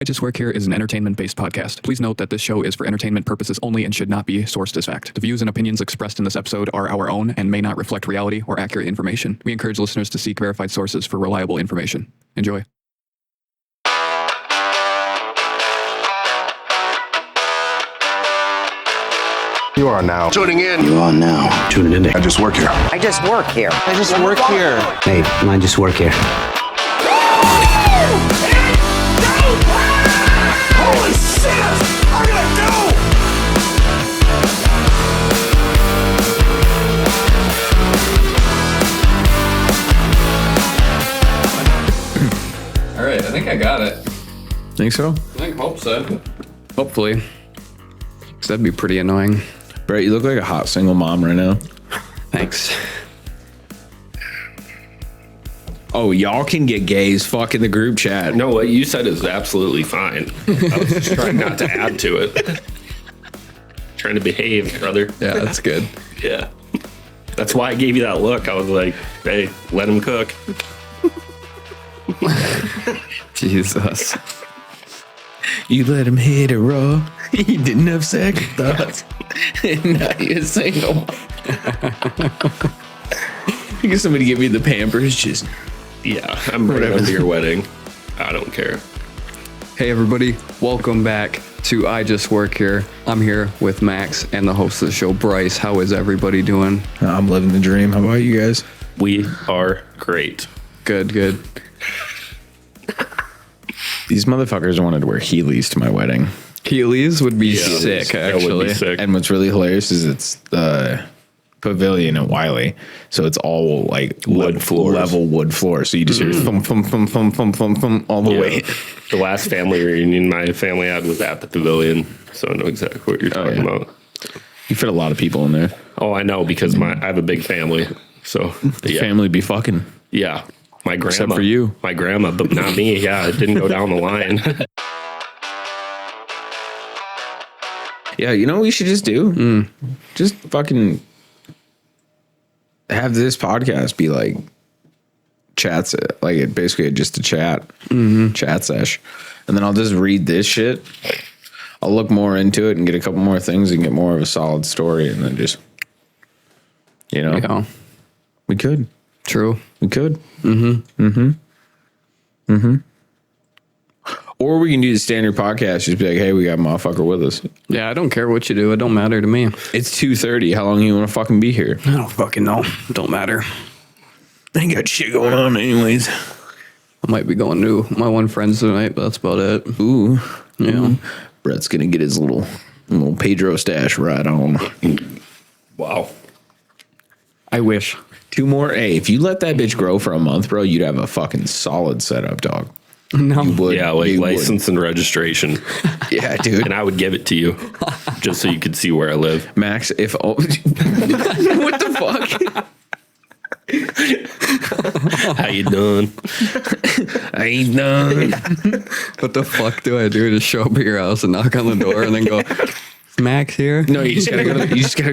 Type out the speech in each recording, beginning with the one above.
I Just Work Here is an entertainment-based podcast. Please note that this show is for entertainment purposes only and should not be sourced as fact. The views and opinions expressed in this episode are our own and may not reflect reality or accurate information. We encourage listeners to seek verified sources for reliable information. Enjoy. You are now tuning in. You are now tuning in. I Just Work Here. I just work here. I just work here. Hey, I just work here. Holy shit! I'm gonna go! All right, I think I got it. Think so? I hope so. Hopefully. 'Cause that'd be pretty annoying. Brett, you look like a hot single mom right now. Thanks. Oh, y'all can get gay as fuck in the group chat. No, what you said is absolutely fine. I was just trying not to add to it. Trying to behave, brother. Yeah, that's good. Yeah. That's why I gave you that look. I was like, hey, let him cook. Jesus. You let him hit it raw. He didn't have second thoughts. And now you're single. Can somebody give me the Pampers? Just Yeah, I'm bringing him to your wedding. I don't care. Hey everybody, welcome back to I Just Work Here. I'm here with Max and the host of the show, Bryce. How is everybody doing? I'm living the dream. How about you guys? We are great. Good, good. These motherfuckers wanted to wear Heelys to my wedding. Heelys would be Yeah, sick, that would actually. be sick. And what's really hilarious is it's the pavilion at Wiley, so it's all like Wood floors. level wood floor. So you just hear thump, thump, thump, thump, thump, thump, thump all the way. The last family reunion my family had was at the pavilion, so I know exactly what you're talking about. You fit a lot of people in there. Oh, I know, because I have a big family. So The yeah. family be fucking. Yeah. My grandma. Except for you. My grandma, but not me. Yeah, it didn't go down the line. Yeah, you know what we should just do? Just fucking have this podcast be like chats, like it basically just a chat, chat sesh. And then I'll just read this shit. I'll look more into it and get a couple more things and get more of a solid story. And then just, you know, Yeah, we could. true. We could. Or we can do the standard podcast. Just be like, hey, we got a motherfucker with us. Yeah, I don't care what you do. It don't matter to me. It's 2:30. How long you want to fucking be here? I don't fucking know. Don't matter. I ain't got shit going on anyways. I might be going to my one friend's tonight, but that's about it. Ooh. Yeah. Brett's going to get his little Pedro stash right on. Wow. I wish. 2 more. Hey, if you let that bitch grow for a month, bro, you'd have a fucking solid setup, dog. No. You would. Yeah, like You would. license and registration. Yeah, dude. And I would give it to you just so you could see where I live. Max, if... Oh, what the fuck? How you doing? I ain't done. What the fuck do I do to show up at your house and knock on the door and then go, Max here? No, you just gotta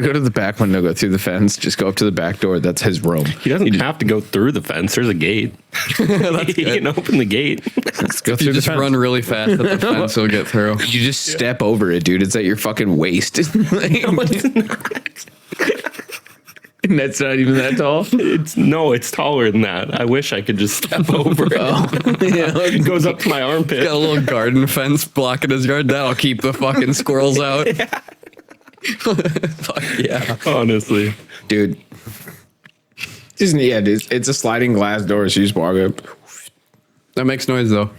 go to the back window, go through the fence, just go up to the back door. That's his room. He doesn't have to go through the fence. There's a gate. He can open the gate. Let's go You through the just fence. run really fast at the fence, you'll get through. You just step over it, dude. It's at your fucking waist. And that's not even that tall. It's taller than that. I wish I could just step over it. It goes up to my armpit. Got a little garden fence blocking his yard. That'll keep the fucking squirrels out. Fuck yeah. Honestly. Dude. It's a sliding glass door, so you just walk up. That makes noise though.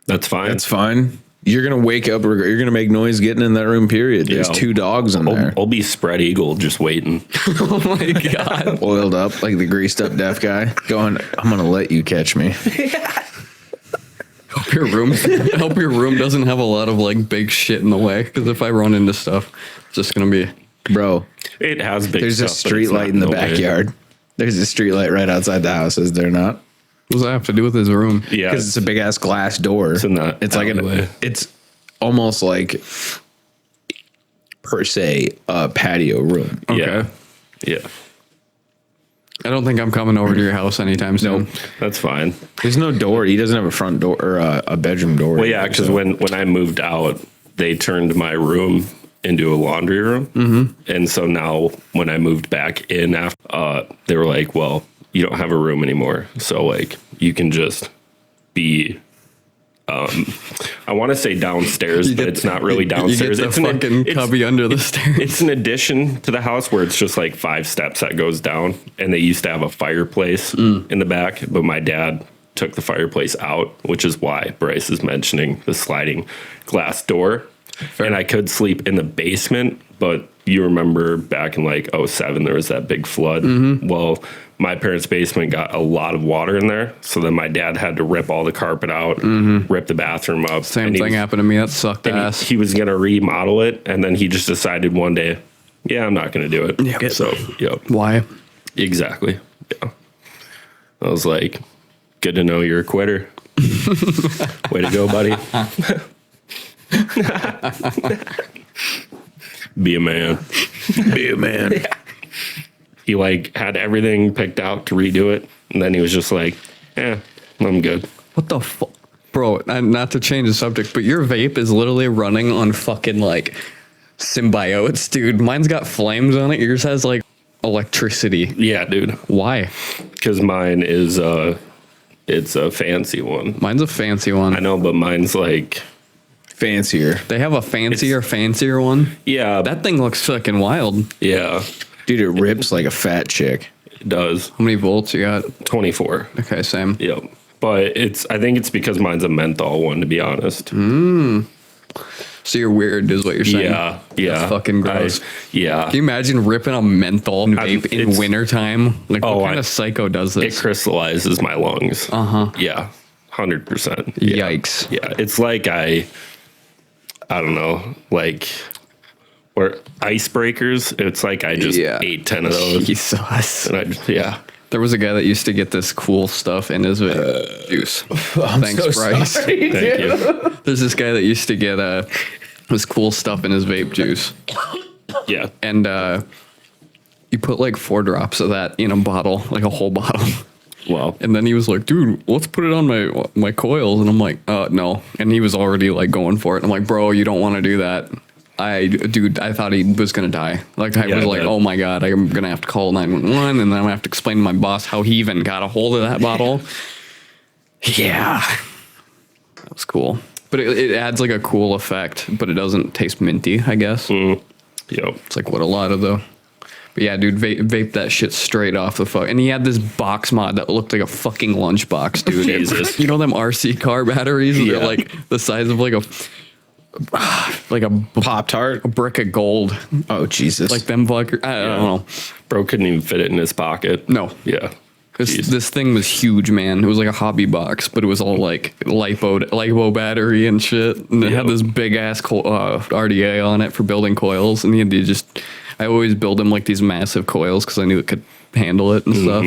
That's fine. That's fine. You're gonna wake up, or you're gonna make noise getting in that room, period. There's Yeah. 2 dogs in there. I'll be spread eagle just waiting. Oh my god. Oiled up like the greased up deaf guy. Going, I'm gonna let you catch me. I hope your room doesn't have a lot of like big shit in the way. Because if I run into stuff, it's just gonna be. Bro, It has big there's a stuff, but street it's light not in the way. backyard. There's a street light right outside the house, is there not? What does that have to do with his room? Yeah. Because it's a big ass glass door. It's in that It's like alleyway. it's almost like per se a patio room. Okay. Yeah. Yeah. I don't think I'm coming over to your house anytime soon. Nope. That's fine. There's no door. He doesn't have a front door or a bedroom door. Well, yeah, because when I moved out, they turned my room into a laundry room. Mm-hmm. And so now when I moved back in, after, they were like, well, you don't have a room anymore. So, like, you can just be... I want to say downstairs, but it's not really downstairs. You get the it's fucking cubby under the stairs. It's an addition to the house where it's just like 5 steps that goes down. And they used to have a fireplace in the back, but my dad took the fireplace out, which is why Bryce is mentioning the sliding glass door. Fair. And I could sleep in the basement, but you remember back in like 2007, there was that big flood. Mm-hmm. Well, my parents' basement got a lot of water in there. So then my dad had to rip all the carpet out, rip the bathroom up. Same thing happened to me. That sucked ass. He was going to remodel it. And then he just decided one day, yeah, I'm not going to do it. Yep. So, yep. Why? Exactly. Yeah. I was like, good to know you're a quitter. Way to go, buddy. Be a man. Be a man. Yeah. He like had everything picked out to redo it, and then he was just like, I'm good. What the fuck? Bro, not to change the subject, but your vape is literally running on fucking like symbiotes, dude. Mine's got flames on it. Yours has like electricity. Yeah, dude. Why? Because mine is it's a fancy one. Mine's a fancy one. I know, but mine's like Fancier. They have a fancier one. Yeah. That thing looks fucking wild. Yeah. Dude, it rips like a fat chick. It does. How many volts you got? 24. Okay, same. Yep. But I think it's because mine's a menthol one, to be honest. So you're weird, is what you're saying. Yeah. Yeah. That's fucking gross. Yeah. Can you imagine ripping a menthol vape in wintertime? Like, what kind of psycho does It this? crystallizes my lungs. Uh-huh. Yeah. 100%. Yikes. Yeah. It's like I don't know, like, or icebreakers. It's like I just ate 10 of those. Jesus. And There was a guy that used to get this cool stuff in his vape juice. Thanks, Bryce. Thank you. There's this guy that used to get this cool stuff in his vape juice. Yeah. And you put like 4 drops of that in a bottle, like a whole bottle. Wow. And then he was like, dude, let's put it on my coils. And I'm like, no. And he was already like going for it. I'm like, bro, you don't want to do that. I thought he was going to die. Like, I was like, oh my God, I'm going to have to call 911. And then I'm going to have to explain to my boss how he even got a hold of that bottle. Yeah. That was cool. But it adds like a cool effect, but it doesn't taste minty, I guess. Yep. It's like what a lot of though. But yeah, dude, vape that shit straight off the fuck. And he had this box mod that looked like a fucking lunchbox, dude. Jesus. You know them RC car batteries? Yeah. They're like the size of like a Pop-Tart? a brick of gold. Oh, Jesus. Like them fucker. I don't know. Bro couldn't even fit it in his pocket. No. Yeah. This thing was huge, man. It was like a hobby box, but it was all like lipo battery and shit. And it had this big ass RDA on it for building coils. And he had to I always build him like these massive coils because I knew it could handle it and stuff.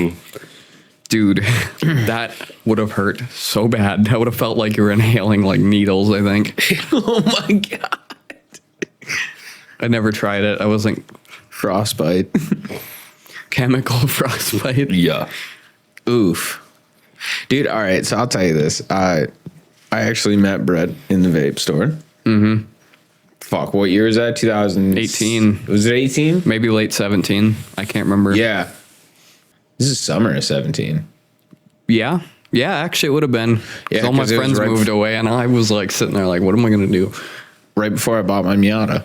Dude, that would have hurt so bad. That would have felt like you were inhaling like needles, I think. Oh my God. I never tried it. I wasn't Frostbite. chemical frostbite. Yeah. Oof. Dude, all right, so I'll tell you this. I actually met Brett in the vape store. Mm-hmm. Fuck, what year is that? 2018. Was it 18? Maybe late 17. I can't remember. Yeah. This is summer of 17. Yeah. Yeah, actually it would have been. Yeah, all my 'cause it was friends right moved away and I was like sitting there like, what am I going to do? Right before I bought my Miata.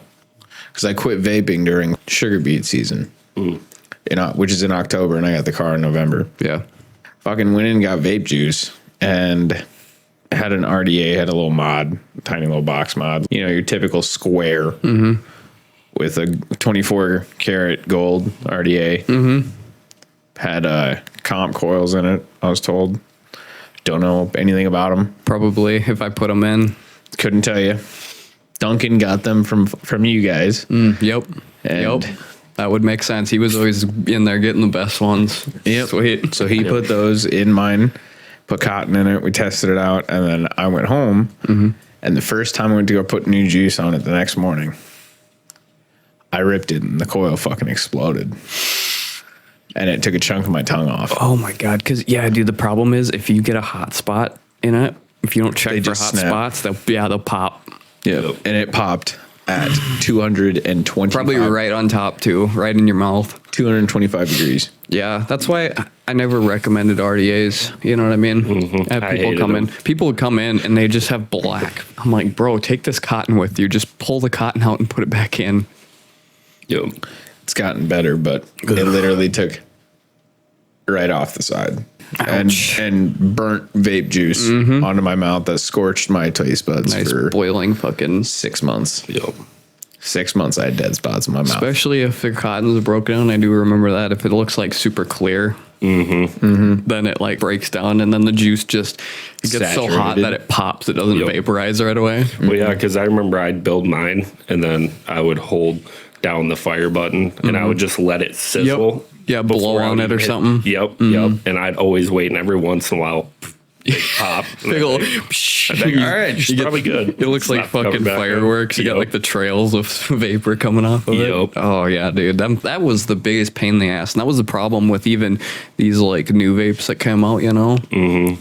Because I quit vaping during sugar beet season. Which is in October, and I got the car in November. Yeah. Fucking went in and got vape juice and had an RDA, had a little mod, tiny little box mod. You know, your typical square with a 24 karat gold RDA. Had comp coils in it, I was told. Don't know anything about them. Probably if I put them in. Couldn't tell you. Duncan got them from you guys. Yep. And Yep. That would make sense. He was always in there getting the best ones. Yep. Sweet. So he put those in mine, put cotton in it. We tested it out, and then I went home. And the first time I went to go put new juice on it the next morning, I ripped it, and the coil fucking exploded. and it took a chunk of my tongue off. Oh my God. Because, yeah, dude, the problem is if you get a hot spot in it, if you don't check They for just hot snap. spots, they'll pop. Yeah, and it popped at 220. Probably right on top, too, right in your mouth. 225 degrees. Yeah, that's why I never recommended RDAs. You know what I mean? I have I people hated come in. them. People would come in and they just have black. I'm like, bro, take this cotton with you. Just pull the cotton out and put it back in. Yep. It's gotten better, but it literally took right off the side. Ouch. And burnt vape juice onto my mouth that scorched my taste buds Nice for boiling fucking. 6 months. Yep. 6 months I had dead spots in my mouth. Especially if the cotton's broken down. I do remember that. If it looks like super clear, then it like breaks down and then the juice just it gets so hot Saturated. that it pops. It doesn't Yep. vaporize right away. Well, yeah, because I remember I'd build mine and then I would hold down the fire button and I would just let it sizzle. Yep. Yeah, blow before I on would it or hit- something. Yep, yep. And I'd always wait, and every once in a while, big pop. Big ol' I think, all right, she's probably good. It looks like Slap the cover fucking back on. fireworks. You got Yep. like the trails of vapor coming off of Yep. it. Oh yeah, dude. That was the biggest pain in the ass. And that was the problem with even these like new vapes that came out, you know,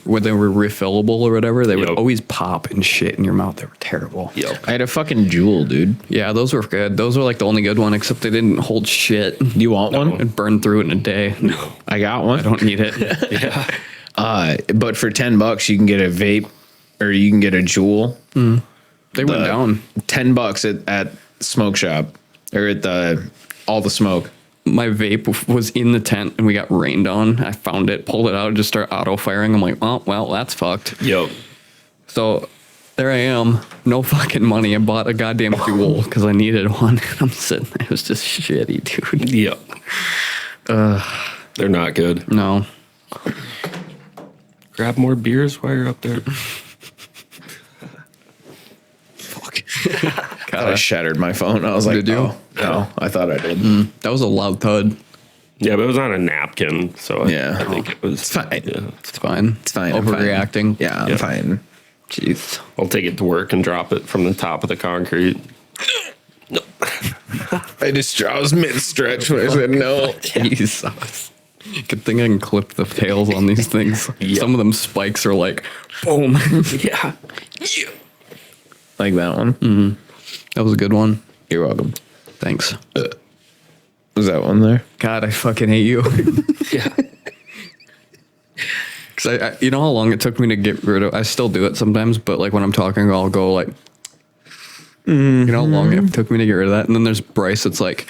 where they were refillable or whatever. They would Yep. always pop and shit in your mouth. They were terrible. Yep. I had a fucking Jewel, dude. Yeah, those were good. Those were like the only good one, except they didn't hold shit. Do you want one? It burned through it in a day. No, I got one. I don't need it. Yeah. But for $10 you can get a vape or you can get a Jewel. They went down. $10 at Smoke Shop or at all the smoke. My vape was in the tent and we got rained on. I found it, pulled it out, and just started auto firing. I'm like, well, that's fucked. Yep. So there I am, no fucking money. I bought a goddamn Jewel because I needed one. I'm sitting there, it was just shitty, dude. Yep. They're not good. No. Grab more beers while you're up there. I shattered my phone. I was like, Did you? oh, no, I thought I did. That was a loud thud. Yeah, but it was on a napkin, so Yeah. I think it was. It's fine. Yeah. It's fine. It's fine. I'm fine. Overreacting. Yeah, I'm Yeah. fine. Jeez. I'll take it to work and drop it from the top of the concrete. I was mid-stretch when I said no. Jesus. Good thing I can clip the tails on these things. Some of them spikes are like, boom. Yeah. Like that one. That was a good one. You're welcome. Thanks. Was that one there? God, I fucking hate you. Yeah. Because I, you know how long it took me to get rid of. I still do it sometimes, but like when I'm talking, I'll go like, you know how long it took me to get rid of that. And then there's Bryce. It's like,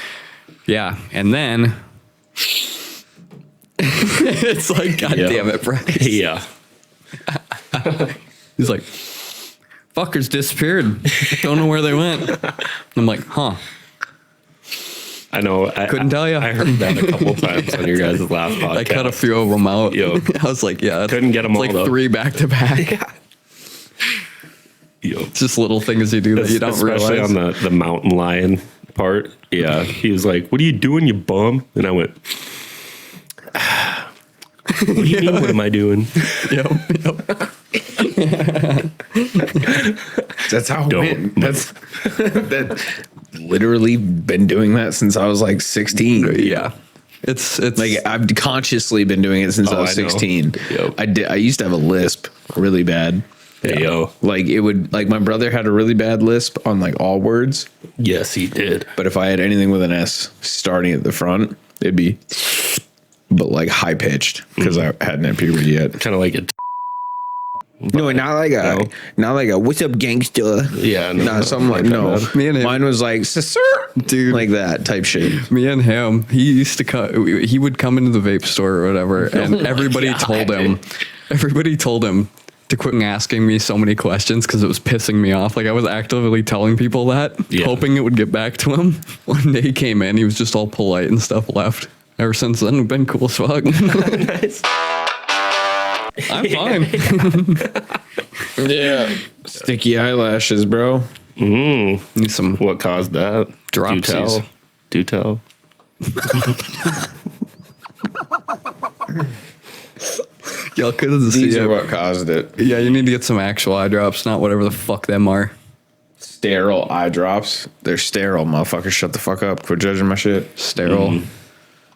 yeah, and then it's like, God damn it, Bryce. Yeah. He's like, fuckers disappeared. Don't know where they went. I'm like, huh? I know. Couldn't tell ya. I heard that a couple times on your guys' last podcast. I cut a few of them out. Yo. I was like, yeah, Couldn't get 'em it's all, like though. 3 back to back. Yo. It's just little things you do that you don't Especially realize. on the mountain lion part. Yeah. He was like, "What are you doing, you bum?" And I went, "What do you mean? What am I doing?" Yep. That's how Don't. that literally been doing that since I was like 16. Yeah. It's Like I've consciously been doing it since I was I know. 16. Yep. I used to have a lisp really bad. Hey, yo. Like it would like my brother had a really bad lisp on like all words, Yes, he did. but if I had anything with an S starting at the front, it'd be but like high pitched because I hadn't had puberty yet. Kind of like it. No, not like a what's up gangsta. Yeah. No, something like no. Me and him. Mine was like sir, Dude. like that type shit. me and him. He used to come. He would come into the vape store or whatever, and everybody told him to quit asking me so many questions because it was pissing me off. Like I was actively telling people that, Yeah. hoping it would get back to him. One day he came in, he was just all polite and stuff. Left. Ever since then, we've been cool as fuck. I'm fine. Yeah, sticky eyelashes, bro. Need some What caused that? Dropsies. Do tell. Y'all couldn't see These are it. what caused it. Yeah, you need to get some actual eye drops, not whatever the fuck them are. Sterile eye drops. They're sterile, motherfucker. Shut the fuck up. Quit judging my shit. Sterile.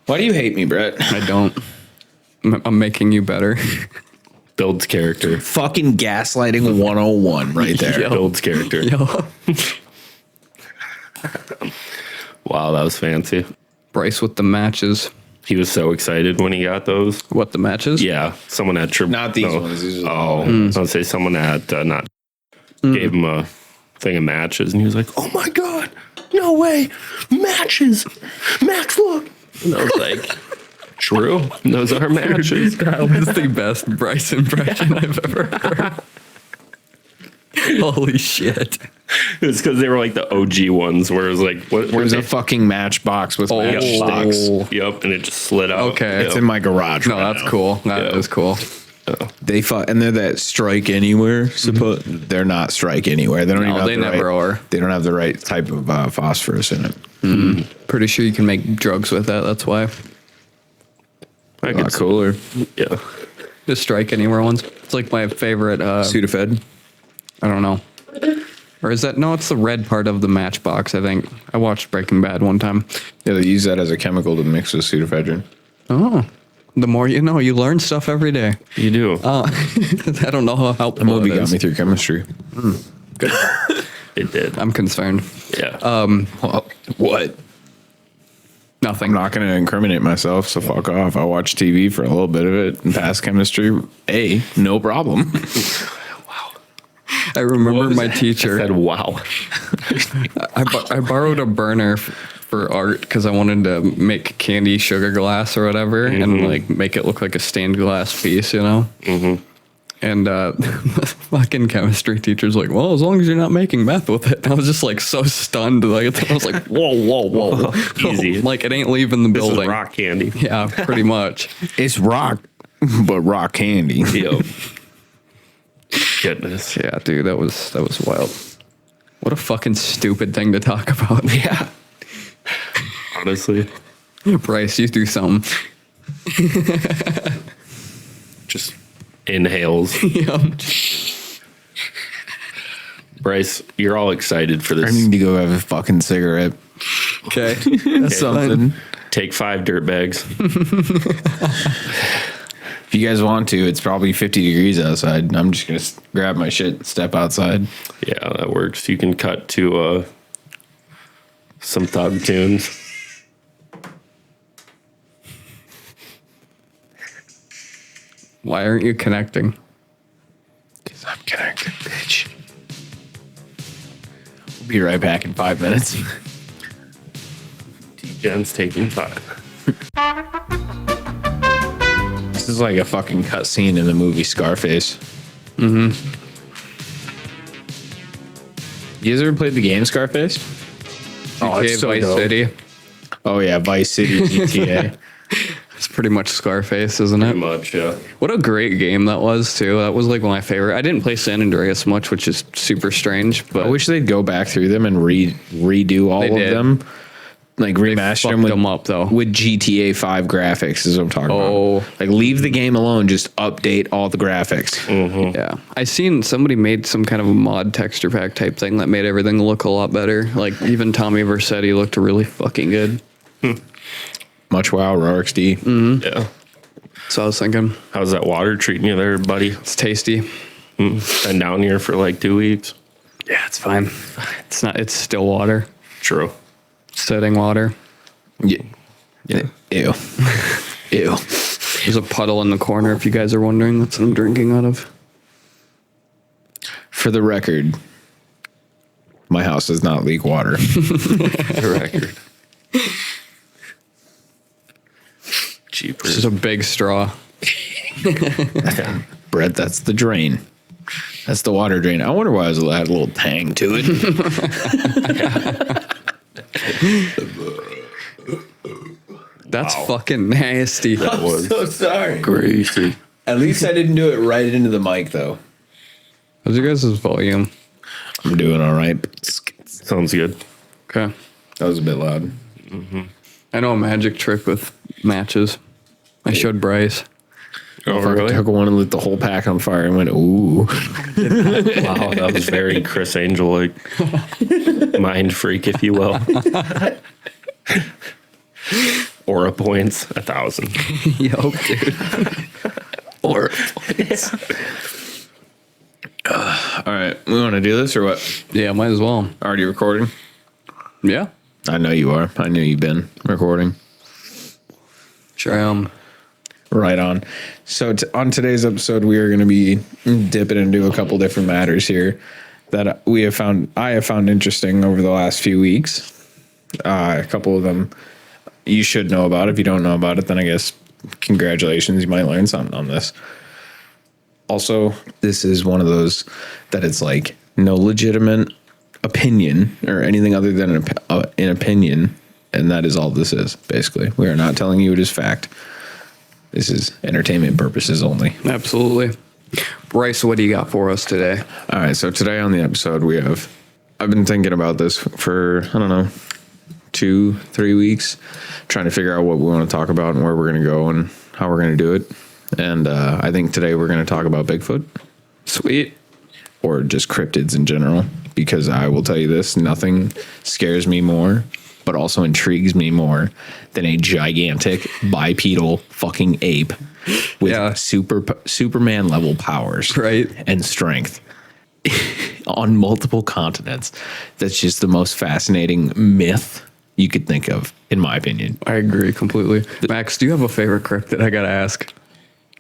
Why do you hate me, Brett? I don't. I'm making you better. Builds character. Fucking gaslighting 101 right there. Builds character. Yo. Wow, that was fancy. Bryce with the matches. He was so excited when he got those. What, the matches? Yeah, someone at Not these ones. These are I was gonna say someone at gave him a thing of matches, and he was like, "Oh my god, no way, matches, Max, look!" And I was like, "True, those are matches." That was the best Bryce impression I've ever heard. Holy shit. It was because they were like the OG ones, where it was like, "What?" There's a fucking matchbox with matchsticks. Yep, and it just slid out. Okay. It's in my garage. No, right that's now. cool. That is cool. They and they're that strike anywhere. They're not strike anywhere. They don't No, even. Have they the never right, are. They don't have the right type of phosphorus in it. Pretty sure you can make drugs with that. That's why. I A could lot cooler. Yeah. The strike anywhere ones. It's like my favorite. Sudafed. I don't know. Or is that? No, it's the red part of the matchbox, I think. I watched Breaking Bad one time. Yeah, they use that as a chemical to mix with pseudoephedrine. Oh. The more you know, you learn stuff every day. You do. I don't know how helpful The movie it got is. me through chemistry. It did. I'm concerned. Yeah. Well, what? Nothing. I'm not going to incriminate myself, so fuck off. I watched TV for a little bit of it and passed chemistry. No problem. I remember my teacher. said, "Wow." I borrowed a burner for art because I wanted to make candy sugar glass or whatever and like make it look like a stained glass piece, you know? Mm-hmm. And the fucking chemistry teacher's like, "Well, as long as you're not making meth with it." And I was just like so stunned. Like I was like, whoa. Easy. Like it ain't leaving the This is building. rock candy. Yeah, pretty much. It's rock, but rock candy. Yo. Goodness. Yeah, dude, that was wild. What a fucking stupid thing to talk about. Yeah. Honestly, Bryce, you do something. just inhales. Yeah. Bryce, you're all excited for I this. need to go have a fucking cigarette. Okay. Something. Take 5 dirt bags. If you guys want to, it's probably 50 degrees outside. I'm just going to grab my shit and step outside. Yeah, that works. You can cut to some thug tunes. Why aren't you connecting? Because I'm connected, bitch. We'll be right back in 5 minutes. Jen's taking 5. This is like a fucking cutscene in the movie Scarface. Mm-hmm. You guys ever played the game Scarface? GTA Vice City. Oh yeah, Vice City GTA. It's pretty much Scarface, isn't it? Pretty much, yeah. What a great game that was, too. That was like my favorite. I didn't play San Andreas much, which is super strange, but I wish they'd go back through them and redo all They of did. them. Like remaster them fucked with, them up, though. with GTA 5 graphics is what I'm talking Oh. about. Like leave the game alone, just update all the graphics. yeah. I seen somebody made some kind of a mod texture pack type thing that made everything look a lot better. Like even Tommy Vercetti looked really fucking good. Much wow, RXD. Yeah. So I was thinking, How's that water treating you there, buddy? it's tasty. Been down here for like 2 weeks. Yeah, it's fine. It's not. It's still water. True. Sitting water. Yeah. Ew. Ew. There's a puddle in the corner. If you guys are wondering, that's what I'm drinking out of. For the record, my house does not leak water. The record. This Cheapers. is a big straw. Brett, that's the drain. That's the water drain. I wonder why it had a little tang to it. That's fucking nasty. That was So sorry. crazy. At least I didn't do it right into the mic, though. How's your guys' volume? I'm doing all right. Sounds good. Okay. That was a bit loud. I know a magic trick with matches. I showed Bryce. Oh, I really? took one and lit the whole pack on fire and went, ooh. Wow, that was very Chris Angel like. Mind freak, if you will. Aura points, 1,000. Yo, dude. Or points. All right, we want to do this or what? Yeah, might as well. Already recording? Yeah, I know you are. I knew you've been recording. sure I am. Right on. So on today's episode, we are going to be dipping into a couple different matters here that I have found interesting over the last few weeks. A couple of them you should know about. If you don't know about it, then I guess congratulations, you might learn something on this. Also, this is one of those that it's like no legitimate opinion or anything other than an opinion, and that is all this is, basically. We are not telling you it is fact. This is entertainment purposes only. Absolutely. Bryce, what do you got for us today? All right, so today on the episode I've been thinking about this for, I don't know, 2-3 weeks, trying to figure out what we want to talk about and where we're going to go and how we're going to do it. And I think today we're going to talk about Bigfoot. Sweet. Or just cryptids in general, because I will tell you this, nothing scares me more, but also intrigues me more than a gigantic bipedal fucking ape with Superman level powers, Right. and strength on multiple continents. That's just the most fascinating myth you could think of, in my opinion. I agree completely. Max, do you have a favorite cryptid? I got to ask.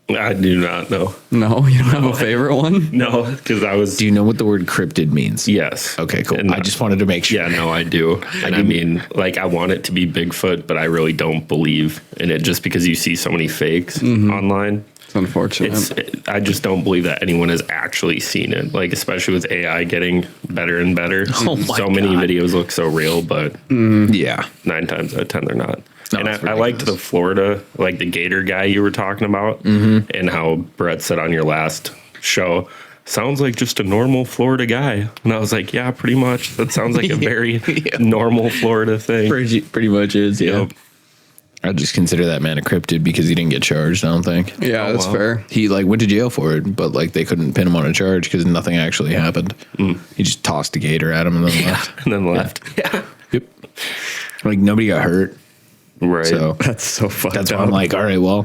I do not know. No, you don't have a favorite one? No, because Do you know what the word cryptid means? Yes. Okay, cool. And I just wanted to make sure. Yeah, no, I do. And I mean, like, I want it to be Bigfoot, but I really don't believe in it just because you see so many fakes online. It's unfortunate. I just don't believe that anyone has actually seen it. Like, especially with AI getting better and better. Oh my so many God. videos look so real, but Yeah. 9 times out of 10 they're not. No, And it's I liked ridiculous. the Florida, like the gator guy you were talking about, and how Brett said on your last show, sounds like just a normal Florida guy. And I was like, yeah, pretty much. That sounds like a very normal Florida thing. Pretty much is, yeah. Yep. I just consider that man a cryptid because he didn't get charged, I don't think. Yeah, that's wow. fair. He like went to jail for it, but like they couldn't pin him on a charge because nothing actually happened. He just tossed a gator at him and then left. And then left. Yep. Like nobody got hurt. Right. So That's so fucked that's up. why I'm like, all right, well,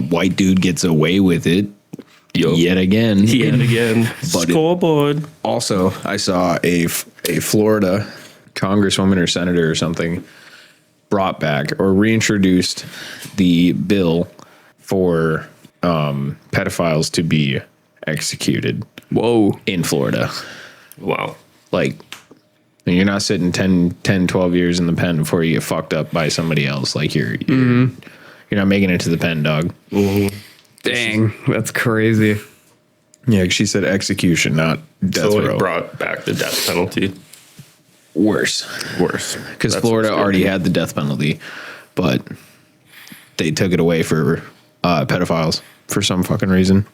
white dude gets away with it yet again. Yet again. But Scoreboard. Also, I saw a Florida congresswoman or senator or something brought back or reintroduced the bill for pedophiles to be executed Whoa. in Florida. Wow. Like, you're not sitting 10, 12 years in the pen before you get fucked up by somebody else. Like, you're not making it to the pen, dog. Dang. That's crazy. Yeah, she said execution, not death So row. it brought back the death penalty. Worse. Worse. Because That's Florida what's already scary. had the death penalty, but they took it away for pedophiles for some fucking reason.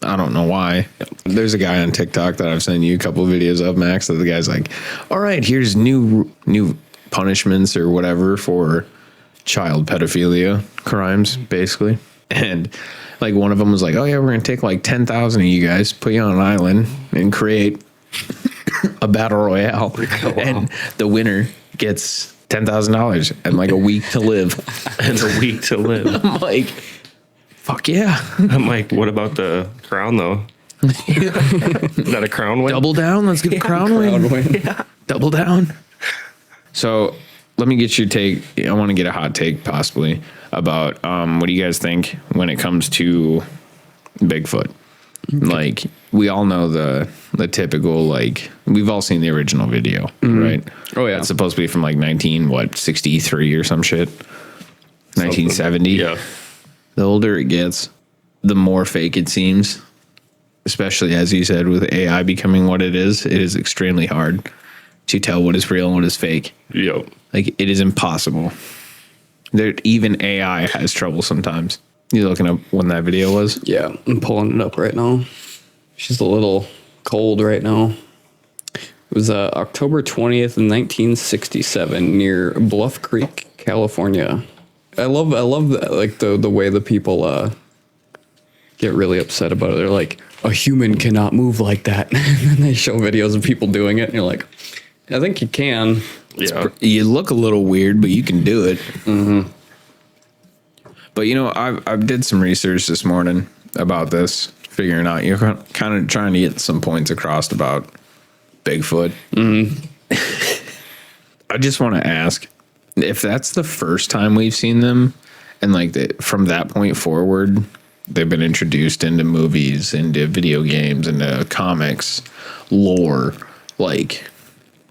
I don't know why. There's a guy on TikTok that I've sent you a couple of videos of, Max, that the guy's like, all right, here's new punishments or whatever for child pedophilia crimes, basically. And like one of them was like, oh yeah, we're going to take like 10,000 of you guys, put you on an island and create a battle royale. And the winner gets $10,000 and like a week to live. And a week to live. I'm like, fuck yeah. I'm like, what about the crown though? Is that a crown win? Double down. Let's get the crown win. Yeah. Double down. So let me get your take. I want to get a hot take possibly about what do you guys think when it comes to Bigfoot? Like, we all know the typical, like, we've all seen the original video, right? Oh, yeah. It's supposed to be from like 63 or some shit. 1970. Yeah. The older it gets, the more fake it seems. Especially as you said, with AI becoming what it is extremely hard to tell what is real and what is fake. Yep. Like, it is impossible. Even AI has trouble sometimes. You looking up when that video was? Yeah, I'm pulling it up right now. She's a little cold right now. It was October 20th, 1967, near Bluff Creek, California. I love that, like the way the people get really upset about it. They're like, a human cannot move like that. And then they show videos of people doing it, and you're like, I think you can. Yeah. You look a little weird, but you can do it. But I did some research this morning about this, figuring out you're kind of trying to get some points across about Bigfoot. I just want to ask if that's the first time we've seen them, and like from that point forward, they've been introduced into movies, into video games, into comics, lore. Like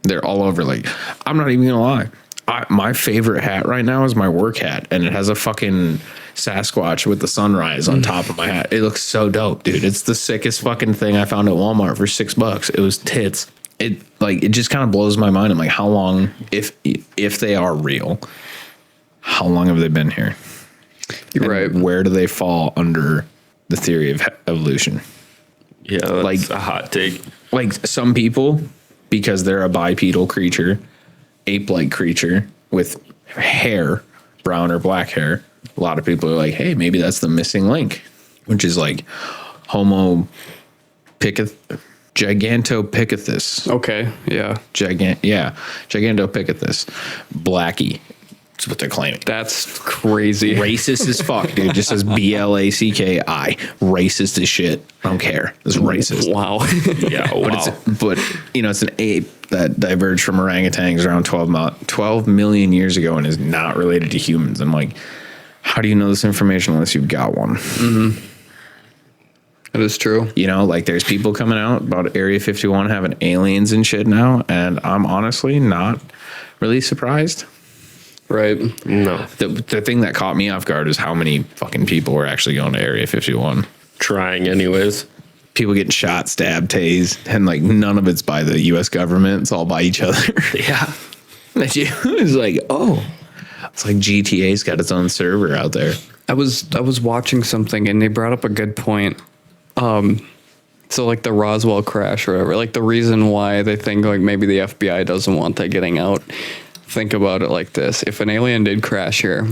they're all over. Like I'm not even gonna lie. My favorite hat right now is my work hat, and it has a fucking Sasquatch with the sunrise on top of my hat. It looks so dope, dude. It's the sickest fucking thing I found at Walmart for $6. It was tits. It just kind of blows my mind. I'm like, how long, if they are real, how long have they been here? You're And right. where do they fall under the theory of evolution? Yeah, that's a hot take. Like some people, because they're a bipedal creature, ape-like creature with hair, brown or black hair, a lot of people are like, hey, maybe that's the missing link, which is like Gigantopithecus. Okay. Yeah. Gigantopithecus. Blackie. That's what they're claiming. That's crazy. Racist as fuck, dude. Just says BLACKI. Racist as shit. I don't care. It's racist. Wow. Yeah, wow. But it's an ape that diverged from orangutans around 12 million years ago and is not related to humans. I'm like, how do you know this information unless you've got one? That is true. Like there's people coming out about Area 51 having aliens and shit now, and I'm honestly not really surprised. Right. No. The thing that caught me off guard is how many fucking people were actually going to Area 51. Trying anyways. People getting shot, stabbed, tased, and like none of it's by the U.S. government. It's all by each other. Yeah. It's like, oh, it's like GTA's got its own server out there. I was watching something and they brought up a good point. So like the Roswell crash or whatever, like the reason why they think like maybe the FBI doesn't want that getting out. Think about it like this. If an alien did crash here,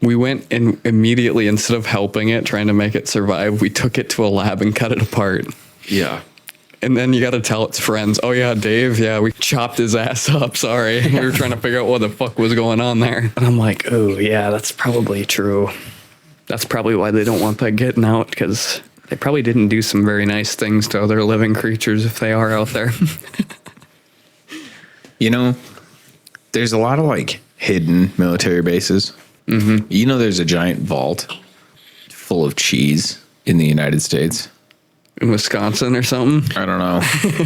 we went and immediately, instead of helping it, trying to make it survive, we took it to a lab and cut it apart. Yeah. And then you got to tell its friends, oh yeah, Dave, yeah, we chopped his ass up. Sorry. We were trying to figure out what the fuck was going on there. And I'm like, oh yeah, that's probably true. That's probably why they don't want that getting out, because they probably didn't do some very nice things to other living creatures if they are out there. There's a lot of like hidden military bases. Mm-hmm. There's a giant vault full of cheese in the United States. In Wisconsin or something? I don't know.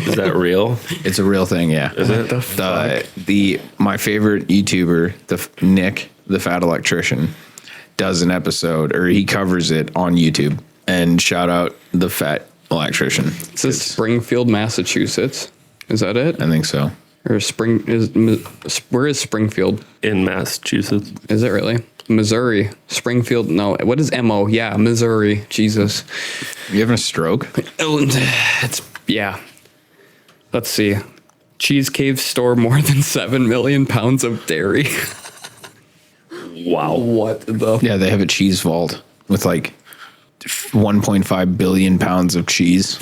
Is that real? It's a real thing, yeah. Is it? My favorite YouTuber, Nick, the Fat Electrician, does an episode, or he covers it on YouTube. And shout out the Fat Electrician. It says Springfield, Massachusetts. Is that it? I think so. Or where is Springfield? In Massachusetts. Is it really? Missouri. Springfield. No. What is MO? Yeah, Missouri. Jesus. You having a stroke? Oh, yeah. Let's see. Cheese caves store more than 7 million pounds of dairy. Wow. What the? Yeah, they have a cheese vault with like 1.5 billion pounds of cheese.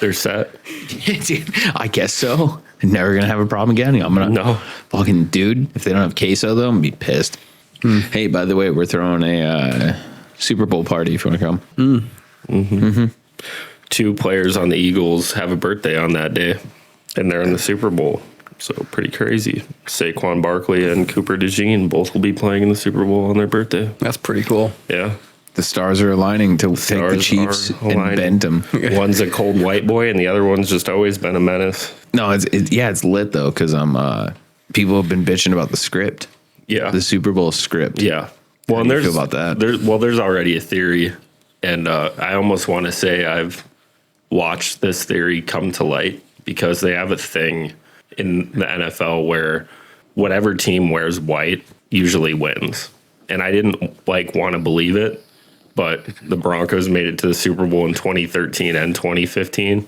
They're set. Dude, I guess so. Never gonna have a problem again. I'm gonna fucking dude. If they don't have queso though, I'm gonna be pissed. Hey, by the way, we're throwing a Super Bowl party if you want to come. Mm-hmm. 2 players on the Eagles have a birthday on that day, and they're in the Super Bowl. So pretty crazy. Saquon Barkley and Cooper DeJean both will be playing in the Super Bowl on their birthday. That's pretty cool. Yeah. The stars are aligning to take the Chiefs and bend them. One's a cold white boy, and the other one's just always been a menace. No, it's lit though, because people have been bitching about the script. Yeah. The Super Bowl script. Yeah. Well, How and do you there's feel about that? There's already a theory, and I almost want to say I've watched this theory come to light, because they have a thing in the NFL where whatever team wears white usually wins. And I didn't want to believe it, but the Broncos made it to the Super Bowl in 2013 and 2015.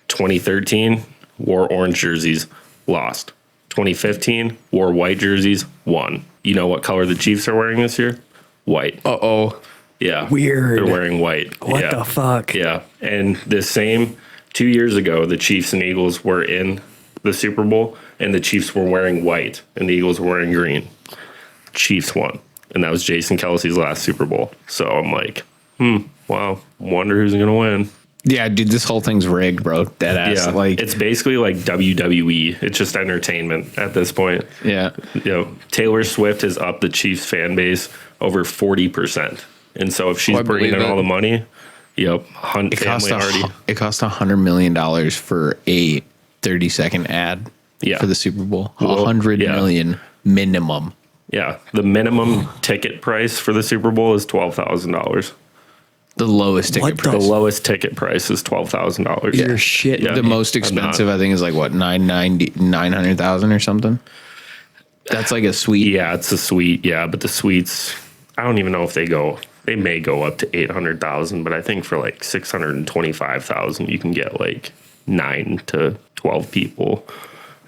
2013 wore orange jerseys, lost. 2015 wore white jerseys, won. You know what color the Chiefs are wearing this year? White. Uh-oh. Yeah. Weird. They're wearing white. What the fuck? Yeah. And the same 2 years ago, the Chiefs and Eagles were in the Super Bowl, and the Chiefs were wearing white, and the Eagles were wearing green. Chiefs won, and that was Jason Kelsey's last Super Bowl. So I'm like, wow, wonder who's gonna win. Yeah, dude, this whole thing's rigged, bro. Dead ass. Yeah, Like, it's basically like WWE. It's just entertainment at this point. yeah. Taylor Swift has upped the Chiefs fan base over 40%, and so if she's I bringing in believe it. all the money, Hunt It cost family already. it cost $100 million for a 30-second ad Yeah. for the Super Bowl. Well, $100 yeah. million minimum. Yeah, the minimum ticket price for the Super Bowl is $12,000. The lowest ticket The price. lowest ticket price is $12,000. You're shit. Yeah. The most I'm not. expensive, I think, is like what, 900,000 or something. That's like a suite. Yeah, it's a suite. Yeah, but the suites, I don't even know if they may go up to 800,000, but I think for like 625,000, you can get like 9 to 12 people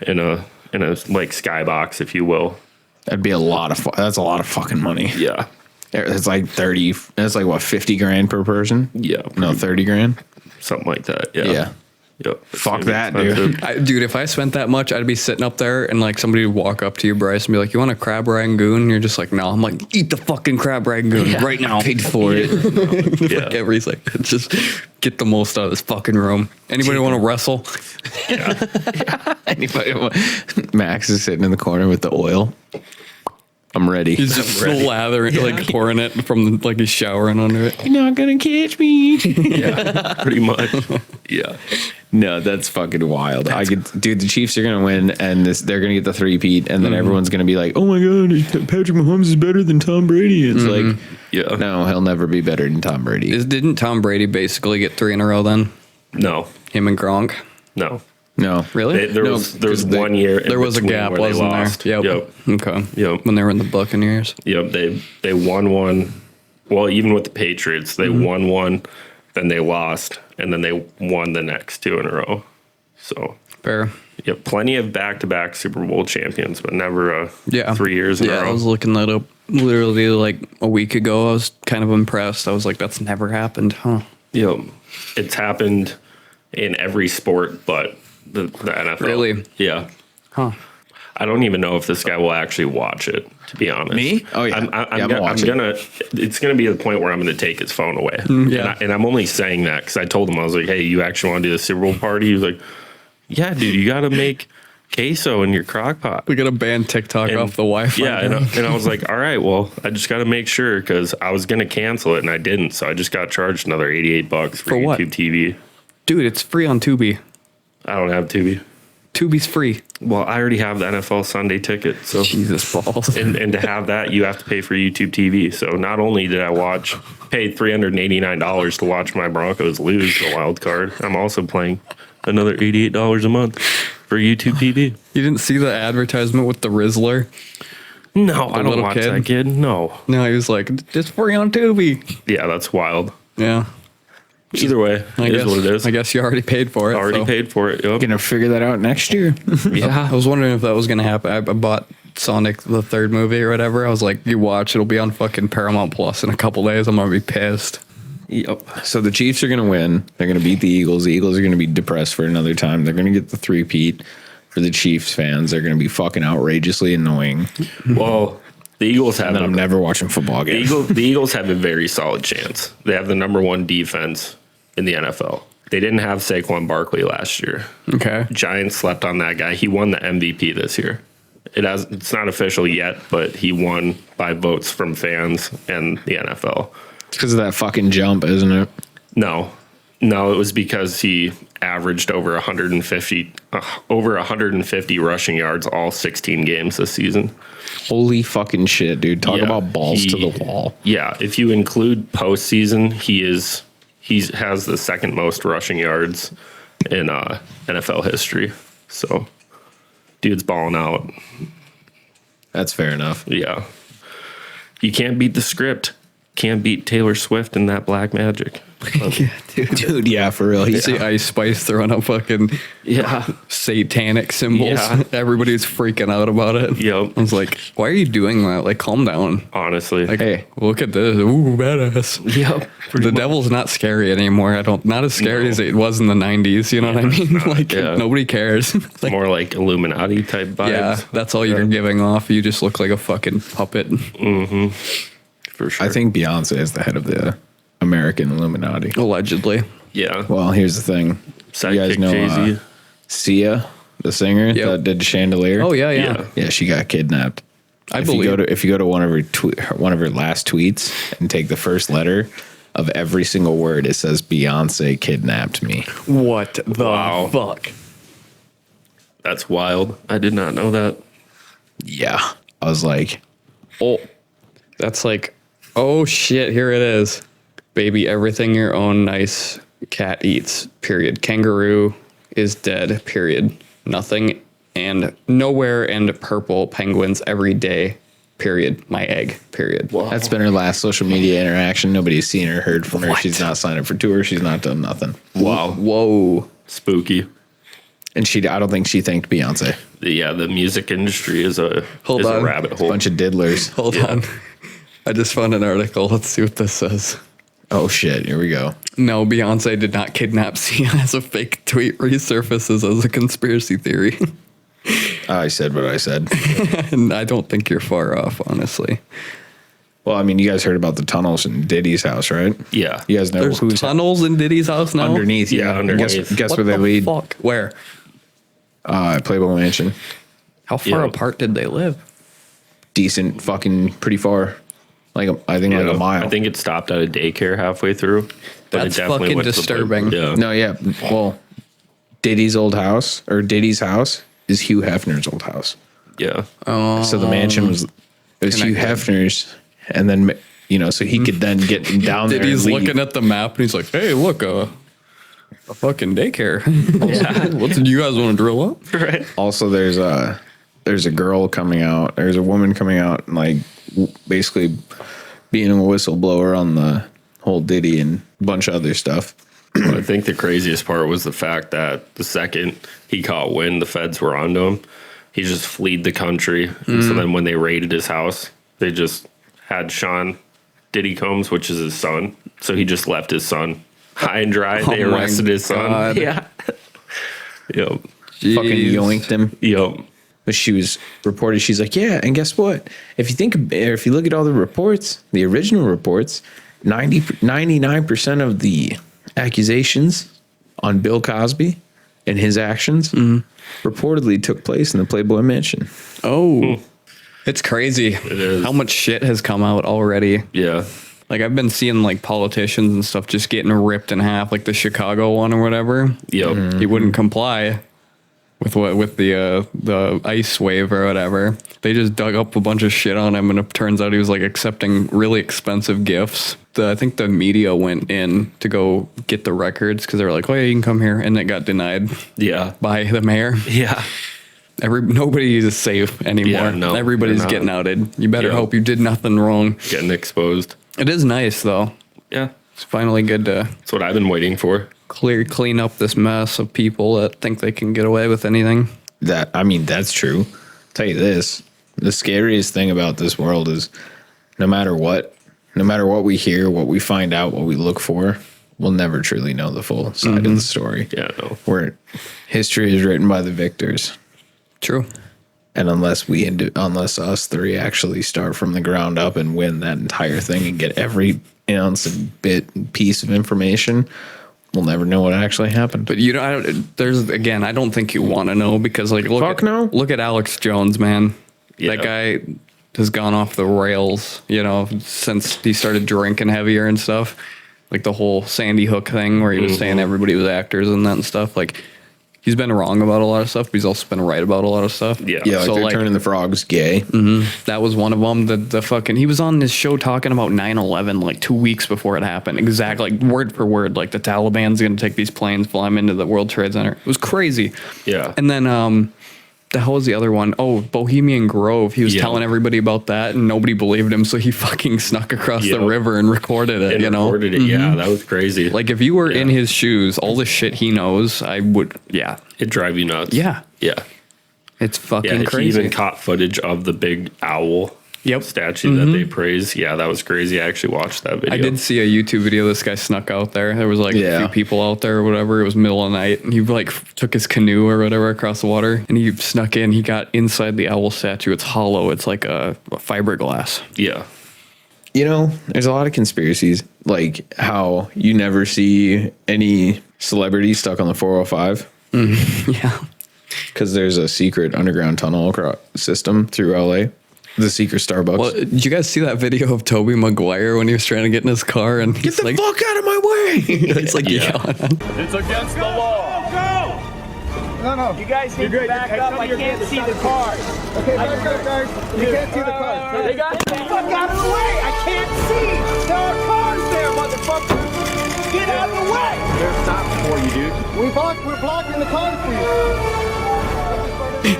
in a like skybox, if you will. That'd be a lot of. That's a lot of fucking money. Yeah. It's like 30. That's like what, 50 grand per person? Yeah. No, 30 grand. Something like that. Yeah. Yeah. Yep. It's Fuck gonna be that, dude. expensive. Dude, if I spent that much, I'd be sitting up there and like somebody would walk up to you, Bryce, and be like, "You want a crab rangoon?" And you're just like, "No." I'm like, "Eat the fucking crab rangoon right now." I paid for it. Yeah. Like every second, just get the most out of this fucking room. Anybody want to wrestle? Anybody want- Max is sitting in the corner with the oil. I'm ready. He's just slathering, like pouring it from like he's showering under it. You're not gonna catch me. Pretty much. Yeah. No, that's fucking wild. Dude, the Chiefs are gonna win, and they're gonna get the 3-peat, and then everyone's gonna be like, "Oh my god, Patrick Mahomes is better than Tom Brady." It's like, Yeah. no, he'll never be better than Tom Brady. Didn't Tom Brady basically get 3 in a row then? No. Him and Gronk. No. No, Really? There No, was 'cause they- 1 year. in There was a between gap, where they wasn't lost. there? Yep. Okay. Yep. When they were in the Buccaneers. Yep. They won one. Well, even with the Patriots, they won one, then they lost, and then they won the next 2 in a row. So, Fair. yep, plenty of back-to-back Super Bowl champions, but never 3 years in a Yeah, I row. was looking that up literally like a week ago. I was kind of impressed. I was like, that's never happened, huh? Yep. It's happened in every sport but the NFL. Really? Yeah. Huh. I don't even know if this guy will actually watch it, to be honest. Me? Oh, yeah. I'm gonna watch it. It's gonna be the point where I'm gonna take his phone away. yeah. And I'm only saying that because I told him, I was like, hey, you actually want to do the Super Bowl party? He was like, yeah, dude, you got to make queso in your crock pot. We got to ban TikTok And- off the Wi-Fi. Yeah, and I was like, all right, well, I just got to make sure because I was gonna cancel it and I didn't, so I just got charged another $88 for For what? YouTube TV. Dude, it's free on Tubi. I don't have Tubi. Tubi's free. Well, I already have the NFL Sunday ticket, so Jesus balls. and to have that, you have to pay for YouTube TV. So not only did I pay $389 to watch my Broncos lose the wild card, I'm also paying another $88 a month for YouTube TV. You didn't see the advertisement with the Rizzler? No, I don't little watch kid? that kid. No. No, he was like, just free on Tubi. Yeah, that's wild. Yeah. Either way, it is what it is. I guess you already paid for it. Already so. paid for it. Yep. Gonna figure that out next year. Yeah, I was wondering if that was going to happen. I bought Sonic the third movie or whatever. I was like, you watch, it'll be on fucking Paramount Plus in a couple days. I'm going to be pissed. Yep. So the Chiefs are gonna win. They're gonna beat the Eagles. The Eagles are gonna be depressed for another time. They're gonna get the 3-peat. For the Chiefs fans, they're gonna be fucking outrageously annoying. Well, the Eagles have And then I'm never watching football again. The Eagles have a very solid chance. They have the number 1 defense in the NFL. They didn't have Saquon Barkley last year. Okay. Giants slept on that guy. He won the MVP this year. It's not official yet, but he won by votes from fans and the NFL. It's because of that fucking jump, isn't it? No, it was because he averaged over 150 rushing yards all 16 games this season. Holy fucking shit, dude. Talk Yeah, about balls to he- the wall. Yeah, if you include postseason, he has the second most rushing yards in NFL history. So, dude's balling out. That's fair enough. Yeah, you can't beat the script. Can't beat Taylor Swift and that black magic. Yeah, dude. Dude, yeah, for real. You see Ice Spice throwing up fucking Yeah. satanic symbols. Yeah. Everybody's freaking out about it. Yep. I was like, why are you doing that? Like, calm down. Honestly. Like, Hey. look at this. Ooh, badass. Yep. The devil's not scary anymore. Not as scary as it was in the 90s. You know what I mean? Like, yeah. nobody cares. Like, More like Illuminati type vibes. yeah, that's all you're giving off. You just look like a fucking puppet. For sure. I think Beyonce is the head of the American Illuminati. Allegedly. Yeah. Well, here's the thing. You guys Sidekick know Jay-Z. Sia, the singer Yep. that did Chandelier? Oh, yeah. Yeah, she got kidnapped. I If believe. you go to one of her last tweets and take the first letter of every single word, it says Beyonce kidnapped me. What the Wow. fuck? That's wild. I did not know that. Yeah. I was like, Oh, that's like, oh shit, here it is. Baby, everything your own nice cat eats, period. Kangaroo is dead, period. Nothing and nowhere and purple penguins every day, period. My egg, period. that's been her last social media interaction. Nobody's seen or heard from her. She's not signed up for tour. She's not done nothing. Wow. Whoa. Spooky. And I don't think she thanked Beyonce. Yeah, the music industry is a Hold is on. a rabbit hole. Bunch of diddlers. Hold on. I just found an article. Let's see what this says. Oh shit, here we go. No, Beyonce did not kidnap Sia as a fake tweet resurfaces as a conspiracy theory. I said what I said. And I don't think you're far off, honestly. Well, I mean, you guys heard about the tunnels in Diddy's house, right? Yeah. You guys know There's who's tunnels in Diddy's house now? underneath. Yeah, underneath. Guess What where they the lead? fuck? Where? Playboy Mansion. How far Yeah. apart did they live? Decent, fucking pretty far. I think like a mile. I think it stopped at a daycare halfway through. But That's it definitely fucking went to the disturbing. yeah. No, yeah. Well, Diddy's old house or Diddy's house is Hugh Hefner's old house. Yeah. So the mansion was Hugh Connected. Hefner's, and then so he could then get down there. Diddy's and leave. looking at the map and he's like, hey, look, a fucking daycare. What did you guys want to drill up? Right. Also, there's a girl coming out. There's a woman coming out and like basically being a whistleblower on the whole Diddy and a bunch of other stuff. But I think the craziest part was the fact that the second he caught wind, the feds were onto him. He just fled the country. And so then when they raided his house, they just had Sean Diddy Combs, which is his son. So he just left his son high and dry. They Oh my arrested his son. God. Yeah. Yep. Fucking Jeez. yoinked him. Yep. But she was reported. She's like, yeah, and guess what? If you look at all the reports, the original reports, 99% of the accusations on Bill Cosby and his actions reportedly took place in the Playboy Mansion. Oh, it's crazy. It is. How much shit has come out already. Yeah. Like I've been seeing like politicians and stuff just getting ripped in half, like the Chicago one or whatever. Yep. He wouldn't comply with the ice wave or whatever. They just dug up a bunch of shit on him, and it turns out he was like accepting really expensive gifts. I think the media went in to go get the records because they were like, "Oh yeah, you can come here," and it got denied Yeah. by the mayor. Yeah. Nobody is safe anymore. Yeah, no, Everybody's they're not. getting outed. You better Yeah. hope you did nothing wrong. Getting exposed. It is nice though. Yeah. It's finally good to That's what I've been waiting for. clean up this mess of people that think they can get away with anything. That's true. I'll tell you this, the scariest thing about this world is no matter what we hear, what we find out, what we look for, we'll never truly know the full side of the story. Yeah. No. Where history is written by the victors. True. And unless us three actually start from the ground up and win that entire thing and get every ounce and bit and piece of information, we'll never know what actually happened. But I don't think you want to know because look at Alex Jones, man. Yeah. That guy has gone off the rails, since he started drinking heavier and stuff. Like the whole Sandy Hook thing where he was saying everybody was actors and that and stuff. Like he's been wrong about a lot of stuff, but he's also been right about a lot of stuff. Yeah. yeah, like so they're like turning the frogs gay. that was one of them. The fucking he was on this show talking about 9/11 like 2 weeks before it happened. Exactly, like word for word. Like the Taliban's gonna take these planes, fly them into the World Trade Center. It was crazy. Yeah. And then the hell was the other one? Oh, Bohemian Grove. He was telling everybody about that, and nobody believed him, so he fucking snuck across the river and recorded it. Recorded it. Yeah, that was crazy. Like if you were in his shoes, all the shit he knows, I would. Yeah, it'd drive you nuts. Yeah, yeah. It's fucking He crazy. even caught footage of the big owl statue that they praise. Yeah, that was crazy. I actually watched that video. I did see a YouTube video. This guy snuck out there. There was like a few people out there or whatever. It was middle of the night, and he like took his canoe or whatever across the water, and he snuck in. He got inside the owl statue. It's hollow. It's like a fiberglass. Yeah. You know, there's a lot of conspiracies, like how you never see any celebrity stuck on the 405. Yeah. Because there's a secret underground tunnel system through LA. The secret Starbucks. Well, did you guys see that video of Tobey Maguire when he was trying to get in his car and Get the fuck out of my way! It's like yelling. It's against the law. Go! No. You guys need to back up. I can't see the cars. Okay, back up, guys. You can't see the cars. They got the fuck out of the way. I can't see. There are cars there, motherfucker. Get out of the way. They're stopping for you, dude. We're blocking the cars for you.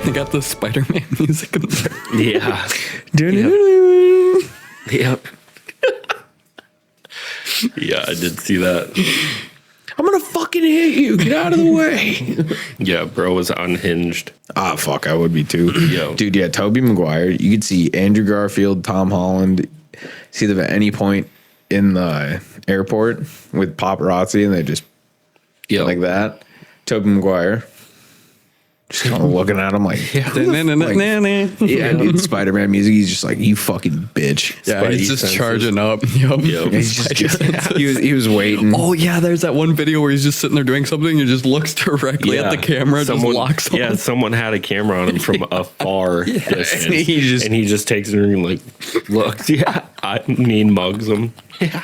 They got the Spider-Man music in there. Yeah. Yep. Yeah, I did see that. I'm gonna fucking hit you. Get out of the way. Yeah, bro was unhinged. Ah, fuck, I would be too. Yo. Dude, yeah, Tobey Maguire. You could see Andrew Garfield, Tom Holland, see them at any point in the airport with paparazzi, and they just like that. Tobey Maguire. Just kind of looking at him like, yeah, dude, Spider-Man music. He's just like, you fucking bitch. Yeah, he's just charging up. Yep. He was waiting. Oh yeah, there's that one video where he's just sitting there doing something and just looks directly at the camera, just locks on. Yeah, someone had a camera on him from a far distance, and he just takes it and like looks. Yeah, mugs him. Yeah.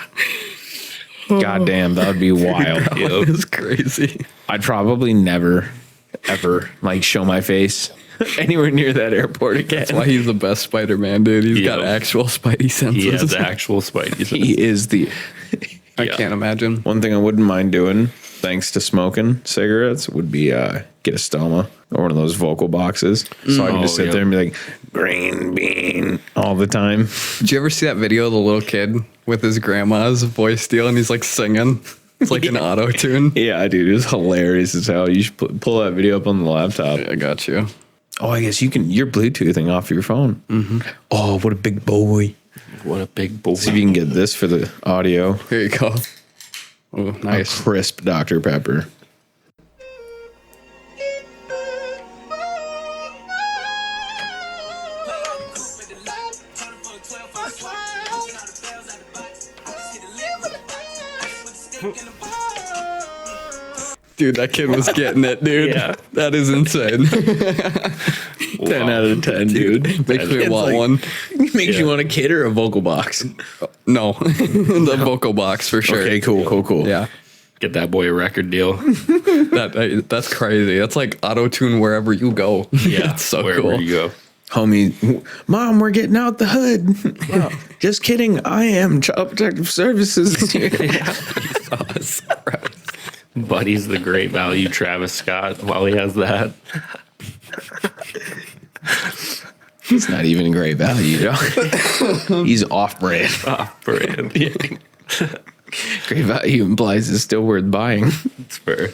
God damn, that would be wild. That was crazy. I'd probably never, ever like show my face anywhere near that airport again. That's why he's the best Spider-Man, dude. He's got actual Spidey senses. He has actual Spidey senses. He is the. I can't imagine. One thing I wouldn't mind doing, thanks to smoking cigarettes, would be get a stoma or one of those vocal boxes, so I can just sit there and be like, green bean all the time. Did you ever see that video of the little kid with his grandma's voice steal and he's like singing? It's like an auto tune. Yeah, dude, it's hilarious as hell. You should pull that video up on the laptop. I got you. Oh, I guess you're Bluetoothing off your phone. Mm-hmm. Oh, what a big boy. What a big boy. See if you can get this for the audio. Here you go. Oh, nice. A crisp Dr. Pepper. Dude, that kid was getting it, dude. Yeah. That is insane. 10 out of 10, dude. Makes me want one. Makes you want a kid or a vocal box? No, the vocal box for sure. Okay, cool. Yeah, Get that boy a record deal. that's crazy. That's like auto tune wherever you go. Yeah, That's so wherever cool. you go. Homie, Mom, we're getting out the hood. Wow. Just kidding. I am Child Protective Services. Buddy's the great value Travis Scott while he has that. He's not even great value, dog. He's off-brand. Off-brand. Great value implies it's still worth buying. It's fair.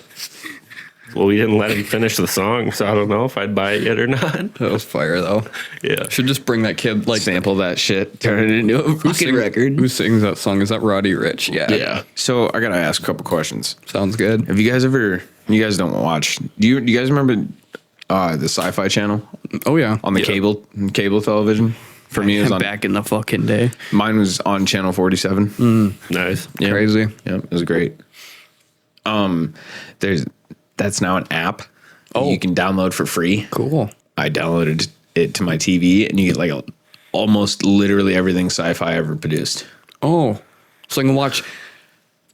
Well, we didn't let him finish the song, so I don't know if I'd buy it yet or not. That was fire though. Yeah. Should just bring that kid like Sample that shit, turn it into a fucking record. Who sings that song? Is that Roddy Ricch? Yeah. So I gotta ask a couple questions. Sounds good. Have you guys ever? You guys don't watch? Do you guys remember the Sci-Fi Channel? Oh yeah, On the cable television. For me, it was on. back in the fucking day. Mine was on channel 47. Nice. Yeah. Crazy. Yeah, it was great. That's now an app. Oh. You can download for free. Cool. I downloaded it to my TV, and you get like almost literally everything Sci-Fi ever produced. Oh, so I can watch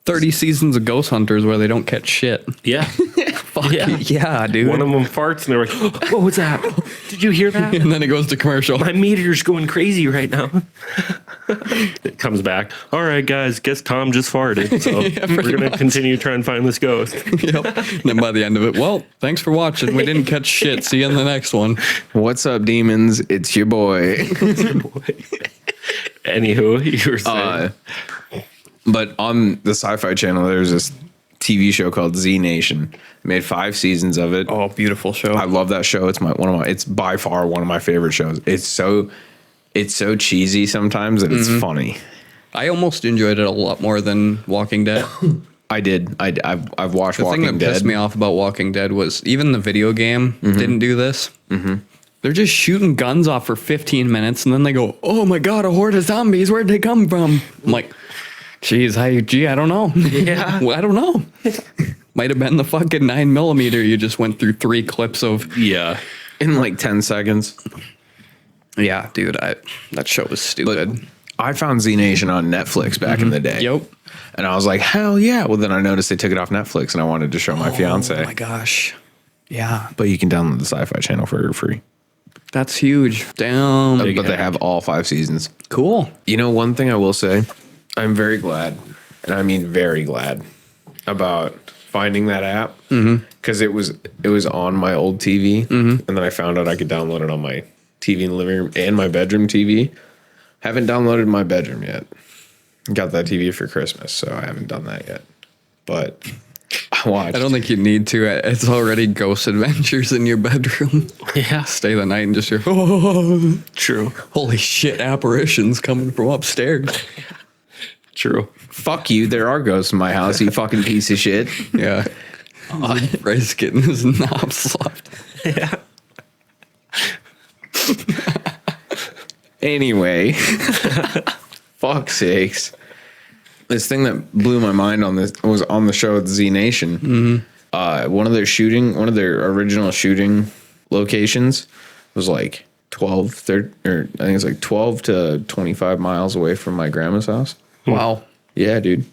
30 seasons of Ghost Hunters where they don't catch shit. Yeah. Fuck yeah, dude. One of them farts and they're like, what was that? Did you hear that? And then it goes to commercial. My meter's going crazy right now. It comes back. All right, guys. Guess Tom just farted. So we're gonna continue trying to find this ghost. Yep. And then by the end of it, well, thanks for watching. We didn't catch shit. See you in the next one. What's up, demons? It's your boy. Anywho, you were saying. But on the Sci-Fi Channel, there's this TV show called Z Nation. Made 5 seasons of it. Oh, beautiful show. I love that show. It's by far one of my favorite shows. It's so cheesy sometimes that it's funny. I almost enjoyed it a lot more than Walking Dead. I did. I've watched The Walking thing that Dead. pissed me off about Walking Dead was even the video game didn't do this. They're just shooting guns off for 15 minutes and then they go, oh my God, a horde of zombies. Where'd they come from? I'm like, I don't know. Yeah. Well, I don't know. Might have been the fucking 9mm you just went through 3 clips of. Yeah. In like 10 seconds. Yeah, dude, that show was stupid. I found Z Nation on Netflix back in the day. Yep. And I was like, hell yeah. Well, then I noticed they took it off Netflix and I wanted to show my fiance. Oh my gosh. Yeah. But you can download the Sci-Fi Channel for free. That's huge. Damn. But they have all 5 seasons. Cool. You know, one thing I will say, I'm very glad, and I mean very glad, about finding that app. Because it was on my old TV. And then I found out I could download it on my TV in the living room and my bedroom TV. Haven't downloaded my bedroom yet. Got that TV for Christmas, so I haven't done that yet. But I watched. I don't think you need to. It's already Ghost Adventures in your bedroom. Yeah. Stay the night and just hear, oh, True. holy shit, apparitions coming from upstairs. True. Fuck you, there are ghosts in my house, you fucking piece of shit. Yeah. Bryce getting his knob slapped. Yeah. Anyway, fuck's sakes. This thing that blew my mind on this was on the show at Z Nation. One of their original shooting locations was like 12 to 25 miles away from my grandma's house. Wow. Yeah, dude.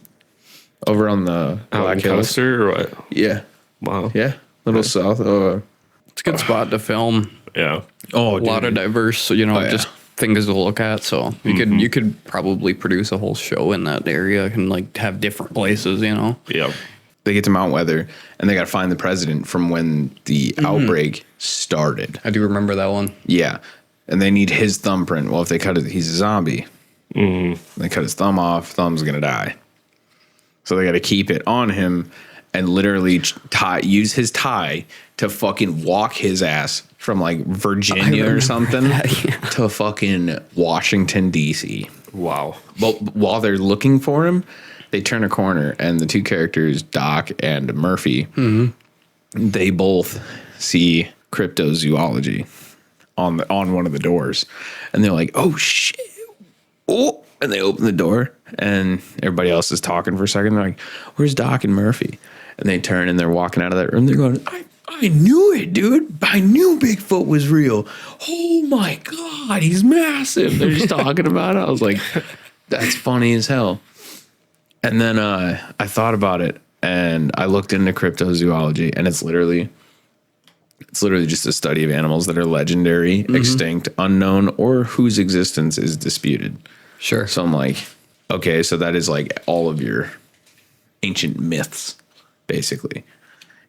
Over on the Out Black in Hills. Custer or what? Yeah. Wow. Yeah. Little south. It's a good spot to film. Yeah. Oh, A lot of diverse, just things to look at. So you could probably produce a whole show in that area and like have different places, Yeah. They get to Mount Weather and they got to find the president from when the outbreak started. I do remember that one. Yeah. And they need his thumbprint. Well, if they cut it, he's a zombie. They cut his thumb off, thumb's going to die. So they got to keep it on him and literally use his tie to fucking walk his ass from like Virginia or something to fucking Washington, D.C. Wow. But while they're looking for him, they turn a corner and the 2 characters, Doc and Murphy, they both see cryptozoology on one of the doors. And they're like, oh, shit. Oh, and they open the door and everybody else is talking for a second. They're like, where's Doc and Murphy? And they turn and they're walking out of that room. They're going, I knew it, dude. I knew Bigfoot was real. Oh my God, he's massive. They're just talking about it. I was like, that's funny as hell. And then I thought about it and I looked into cryptozoology and it's literally just a study of animals that are legendary, extinct, unknown, or whose existence is disputed. Sure. So I'm like, okay, so that is like all of your ancient myths, basically.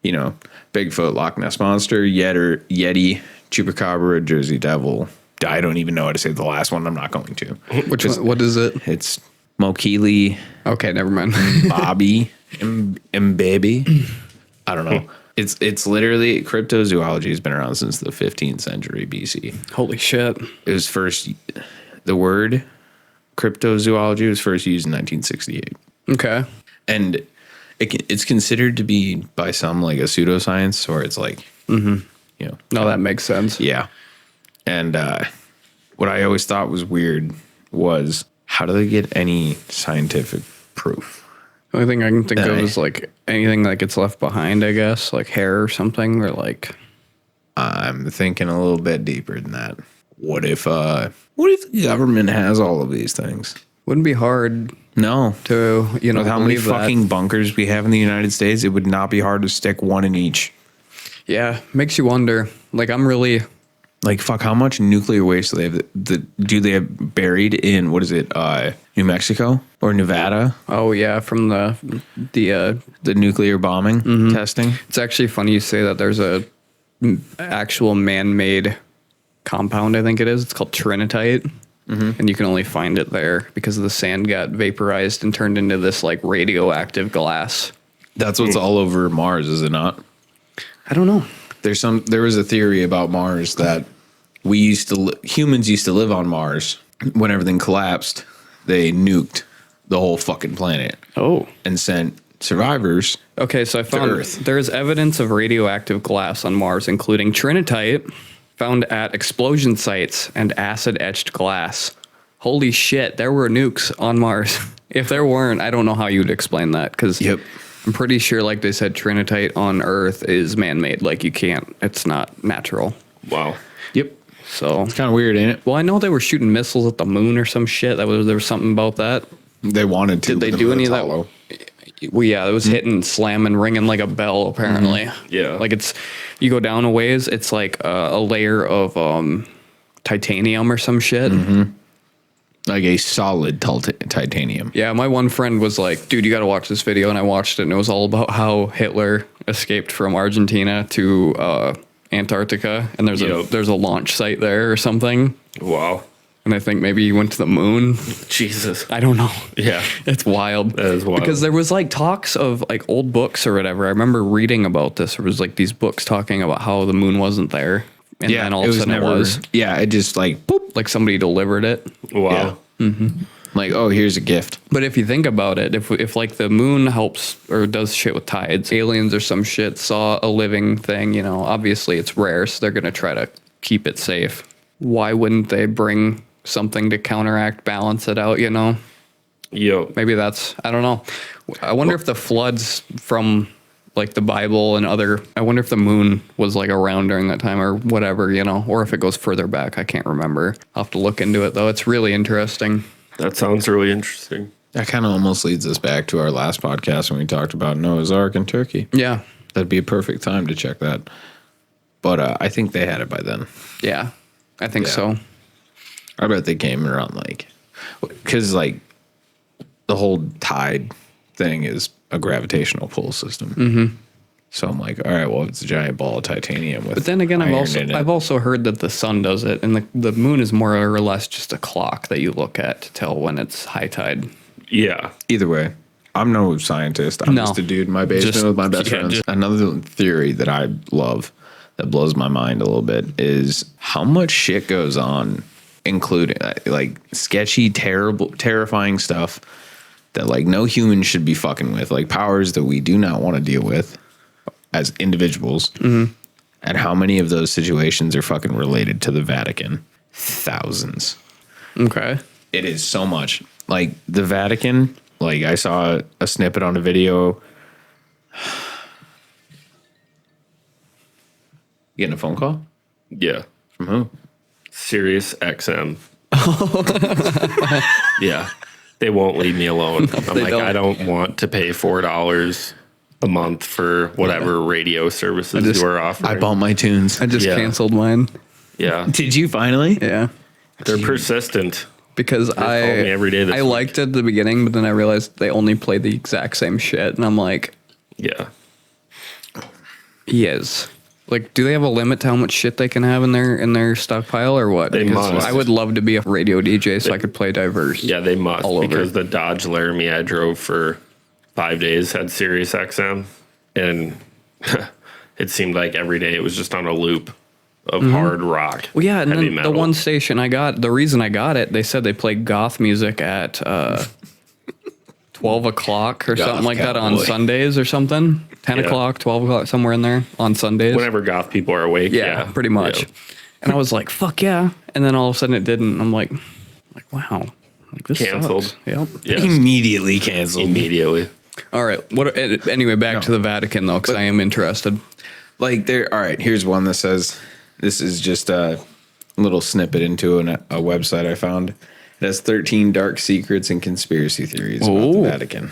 Bigfoot, Loch Ness Monster, Yeti, Chupacabra, Jersey Devil. I don't even know how to say the last one. I'm not going to. Which one? What is it? It's Mokili, Okay, never mind. Bobby, and Baby. I don't know. It's literally cryptozoology has been around since the 15th century BC. Holy shit. It was first, the word cryptozoology was first used in 1968. Okay. And it's considered to be by some like a pseudoscience, or it's like, No, that makes sense. yeah. And what I always thought was weird was, how do they get any scientific proof? The only thing I can think of is like anything that gets left behind, I guess, like hair or something, or like. I'm thinking a little bit deeper than that. What if the government has all of these things? Wouldn't be hard No. to, With how many believe that. fucking bunkers we have in the United States, it would not be hard to stick one in each. Yeah, makes you wonder. Like, I'm really Like, fuck, how much nuclear waste do they have? Do they have buried in, what is it, New Mexico or Nevada? Oh yeah, from the The nuclear bombing testing? It's actually funny you say that. There's a actual man-made compound, I think it is. It's called trinitite, and you can only find it there because the sand got vaporized and turned into this like radioactive glass. That's what's all over Mars, is it not? I don't know. There was a theory about Mars that humans used to live on Mars. When everything collapsed, they nuked the whole fucking planet. Oh. And sent survivors. Okay, so I found Earth. there is evidence of radioactive glass on Mars, including trinitite found at explosion sites and acid-etched glass. Holy shit, there were nukes on Mars. If there weren't, I don't know how you'd explain that, because I'm pretty sure, like they said, trinitite on Earth is man-made. Like, it's not natural. Wow. Yep. So It's kind of weird, ain't it? well, I know they were shooting missiles at the moon or some shit. There was something about that. They wanted to. Did they but the do any of moon's that? hollow. Well, yeah, it was hitting, slamming, ringing like a bell. Apparently, Yeah. Like you go down a ways, it's like a layer of titanium or some shit. Like a solid titanium. Yeah, my one friend was like, "Dude, you got to watch this video," and I watched it, and it was all about how Hitler escaped from Argentina to Antarctica, and there's a launch site there or something. Wow. And I think maybe he went to the moon. Jesus. I don't know. Yeah. It's wild. That is wild. Because there was like talks of like old books or whatever. I remember reading about this. There was like these books talking about how the moon wasn't there. And then all of a sudden it was. Yeah, it just like, boop. Like somebody delivered it. Wow. Like, oh, here's a gift. But if you think about it, if like the moon helps or does shit with tides, aliens or some shit saw a living thing, you know, obviously it's rare, so they're going to try to keep it safe. Why wouldn't they bring something to counteract, balance it out, you know? Yo. Maybe I don't know. I wonder if the floods from like the Bible and I wonder if the moon was like around during that time or whatever, you know, or if it goes further back. I can't remember. I'll have to look into it though. It's really interesting. That sounds really interesting. That kind of almost leads us back to our last podcast when we talked about Noah's Ark in Turkey. Yeah. That'd be a perfect time to check that. But I think they had it by then. Yeah. I think so. I bet they came around because like the whole tide thing is a gravitational pull system. So I'm like, all right, well, it's a giant ball of titanium with. But then again, iron in it. I've also heard that the sun does it, and the moon is more or less just a clock that you look at to tell when it's high tide. Yeah. Either way, I'm no scientist. I'm No. just a dude in my basement with my best friends. Another theory that I love that blows my mind a little bit is how much shit goes on, including like sketchy, terrible, terrifying stuff that like no human should be fucking with, like powers that we do not want to deal with as individuals. And how many of those situations are fucking related to the Vatican? Thousands. Okay. It is so much. Like the Vatican, like I saw a snippet on a video. You getting a phone call? Yeah. From who? Sirius XM. Yeah. They won't leave me alone. I'm like, don't. I don't want to pay $4 a month for whatever radio services you are offering. I bought my tunes. I just canceled mine. Yeah. Did you finally? Yeah. They're persistent. Because called me every day this I week. liked it at the beginning, but then I realized they only play the exact same shit. And I'm like, Yeah. yes. Like, do they have a limit to how much shit they can have in their stockpile or what? They Because must. I would love to be a radio DJ so I could play diverse. Yeah, they must. All over. Because the Dodge Laramie I drove for 5 days had Sirius XM. And it seemed like every day it was just on a loop of hard rock. Well, yeah, and heavy then metal. the one station the reason I got it, they said they play goth music at 12 o'clock or something like that on cowboy. Sundays or something. 10 Yeah. o'clock, 12 o'clock, somewhere in there on Sundays. Whenever goth people are awake. Yeah, pretty much. Yeah. And I was like, fuck yeah. And then all of a sudden it didn't. I'm like wow. Like, this Canceled. sucks. Yep. Yes. Immediately canceled. Immediately. All right. Anyway, back to the Vatican though, because I am interested. Like all right, here's one that says, this is just a little snippet into a website I found. It has 13 dark secrets and conspiracy theories about Ooh. the Vatican.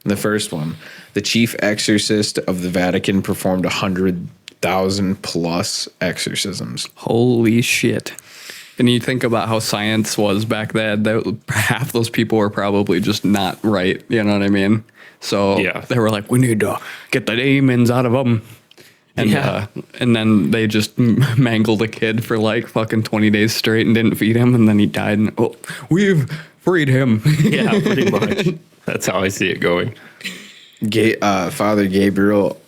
The first one, the chief exorcist of the Vatican performed 100 100,000 plus exorcisms. Holy shit. And you think about how science was back then, half those people were probably just not right. You know what I mean? So they were like, we need to get the demons out of them. And, and then they just mangled a kid for like fucking 20 days straight and didn't feed him. And then he died. And we've freed him. Yeah, pretty much. That's how I see it going. Father Gabriel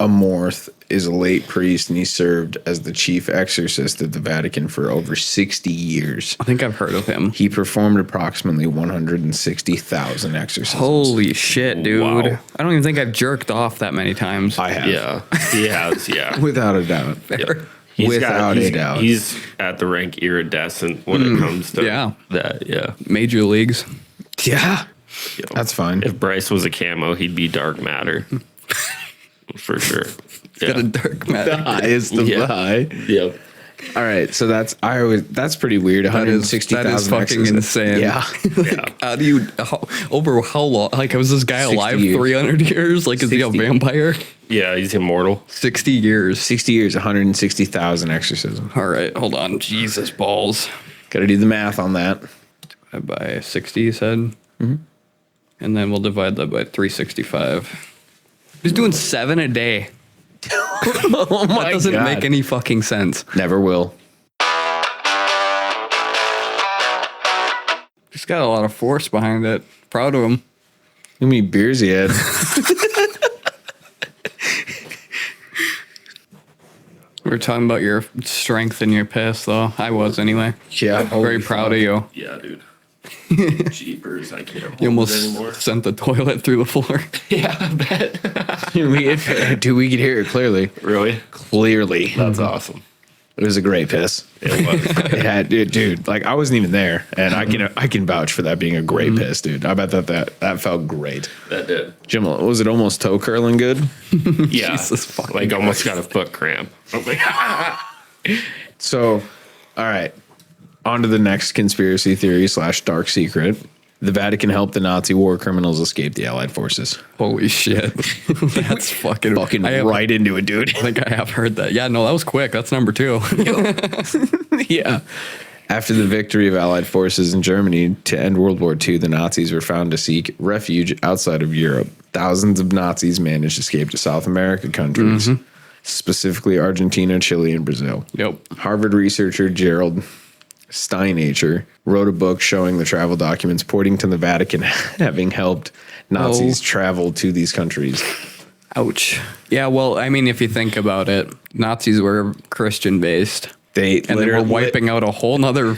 Amorth is a late priest, and he served as the chief exorcist at the Vatican for over 60 years. I think I've heard of him. He performed approximately 160,000 exorcisms. Holy shit, dude. Wow. I don't even think I've jerked off that many times. I have. Yeah, he has. Yeah, Without a doubt. Yep. Without a doubt. He's at the rank iridescent when it comes to that. Yeah, Major leagues. Yeah. Yep. That's fine. If Bryce was a camo, he'd be dark matter. For sure. Got a dark matter. The highest of the high. Yep. All right, so that's pretty weird. 160,000. That is fucking insane. Yeah. How do you over how long? Like, was this guy 60 alive years. 300 years? Like, is he a 60. vampire? Yeah, he's immortal. 60 years. 60 years, 160,000 exorcisms. All right, hold on. Jesus balls. Got to do the math on that. Divide by 60, you said? Mm-hmm. And then we'll divide that by 365. He's doing 7 a day. Oh my That doesn't God. make any fucking sense. Never will. He's got a lot of force behind it. Proud of him. How many beers he had? We were talking about your strength and your piss, though. I was anyway. Yeah. Very proud of you. Yeah, dude. Jeepers, I can't hold You it almost anymore. sent the toilet through the floor. Yeah, I bet. Dude, we could hear it clearly. Really? Clearly. That's awesome. It was a great piss. It was. It had, dude, like I wasn't even there, and I can vouch for that being a great piss, dude. I bet that felt great. That did. Jim, was it almost toe curling good? Yeah. Jesus fucking like almost got a foot cramp. I was like, So, all right, on to the next conspiracy theory / dark secret. The Vatican helped the Nazi war criminals escape the Allied forces. Holy shit. That's fucking Right into it, dude. I think I have heard that. Yeah, no, that was quick. That's number 2. Yeah. After the victory of Allied forces in Germany to end World War II, the Nazis were found to seek refuge outside of Europe. Thousands of Nazis managed to escape to South American countries, specifically Argentina, Chile, and Brazil. Yep. Harvard researcher Gerald Steinacher wrote a book showing the travel documents pointing to the Vatican having helped Nazis travel to these countries. Ouch. Yeah, well, I mean, if you think about it, Nazis were Christian based. They were wiping out a whole nother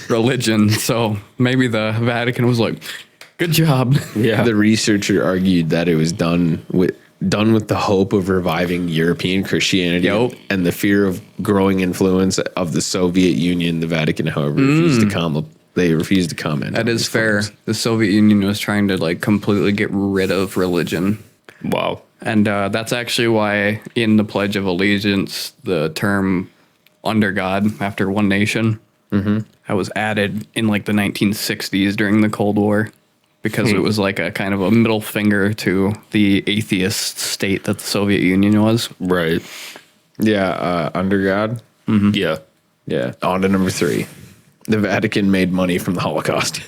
religion. So maybe the Vatican was like, good job. yeah. The researcher argued that it was done with the hope of reviving European Christianity and the fear of growing influence of the Soviet Union. The Vatican, however, refused to comment. They refused to comment. That is fair. The Soviet Union was trying to like completely get rid of religion. Wow. And that's actually why in the Pledge of Allegiance, the term under God, after one nation, that was added in like the 1960s during the Cold War. Because it was like a kind of a middle finger to the atheist state that the Soviet Union was. Right. Yeah, under God. Yeah. Yeah. On to number 3. The Vatican made money from the Holocaust.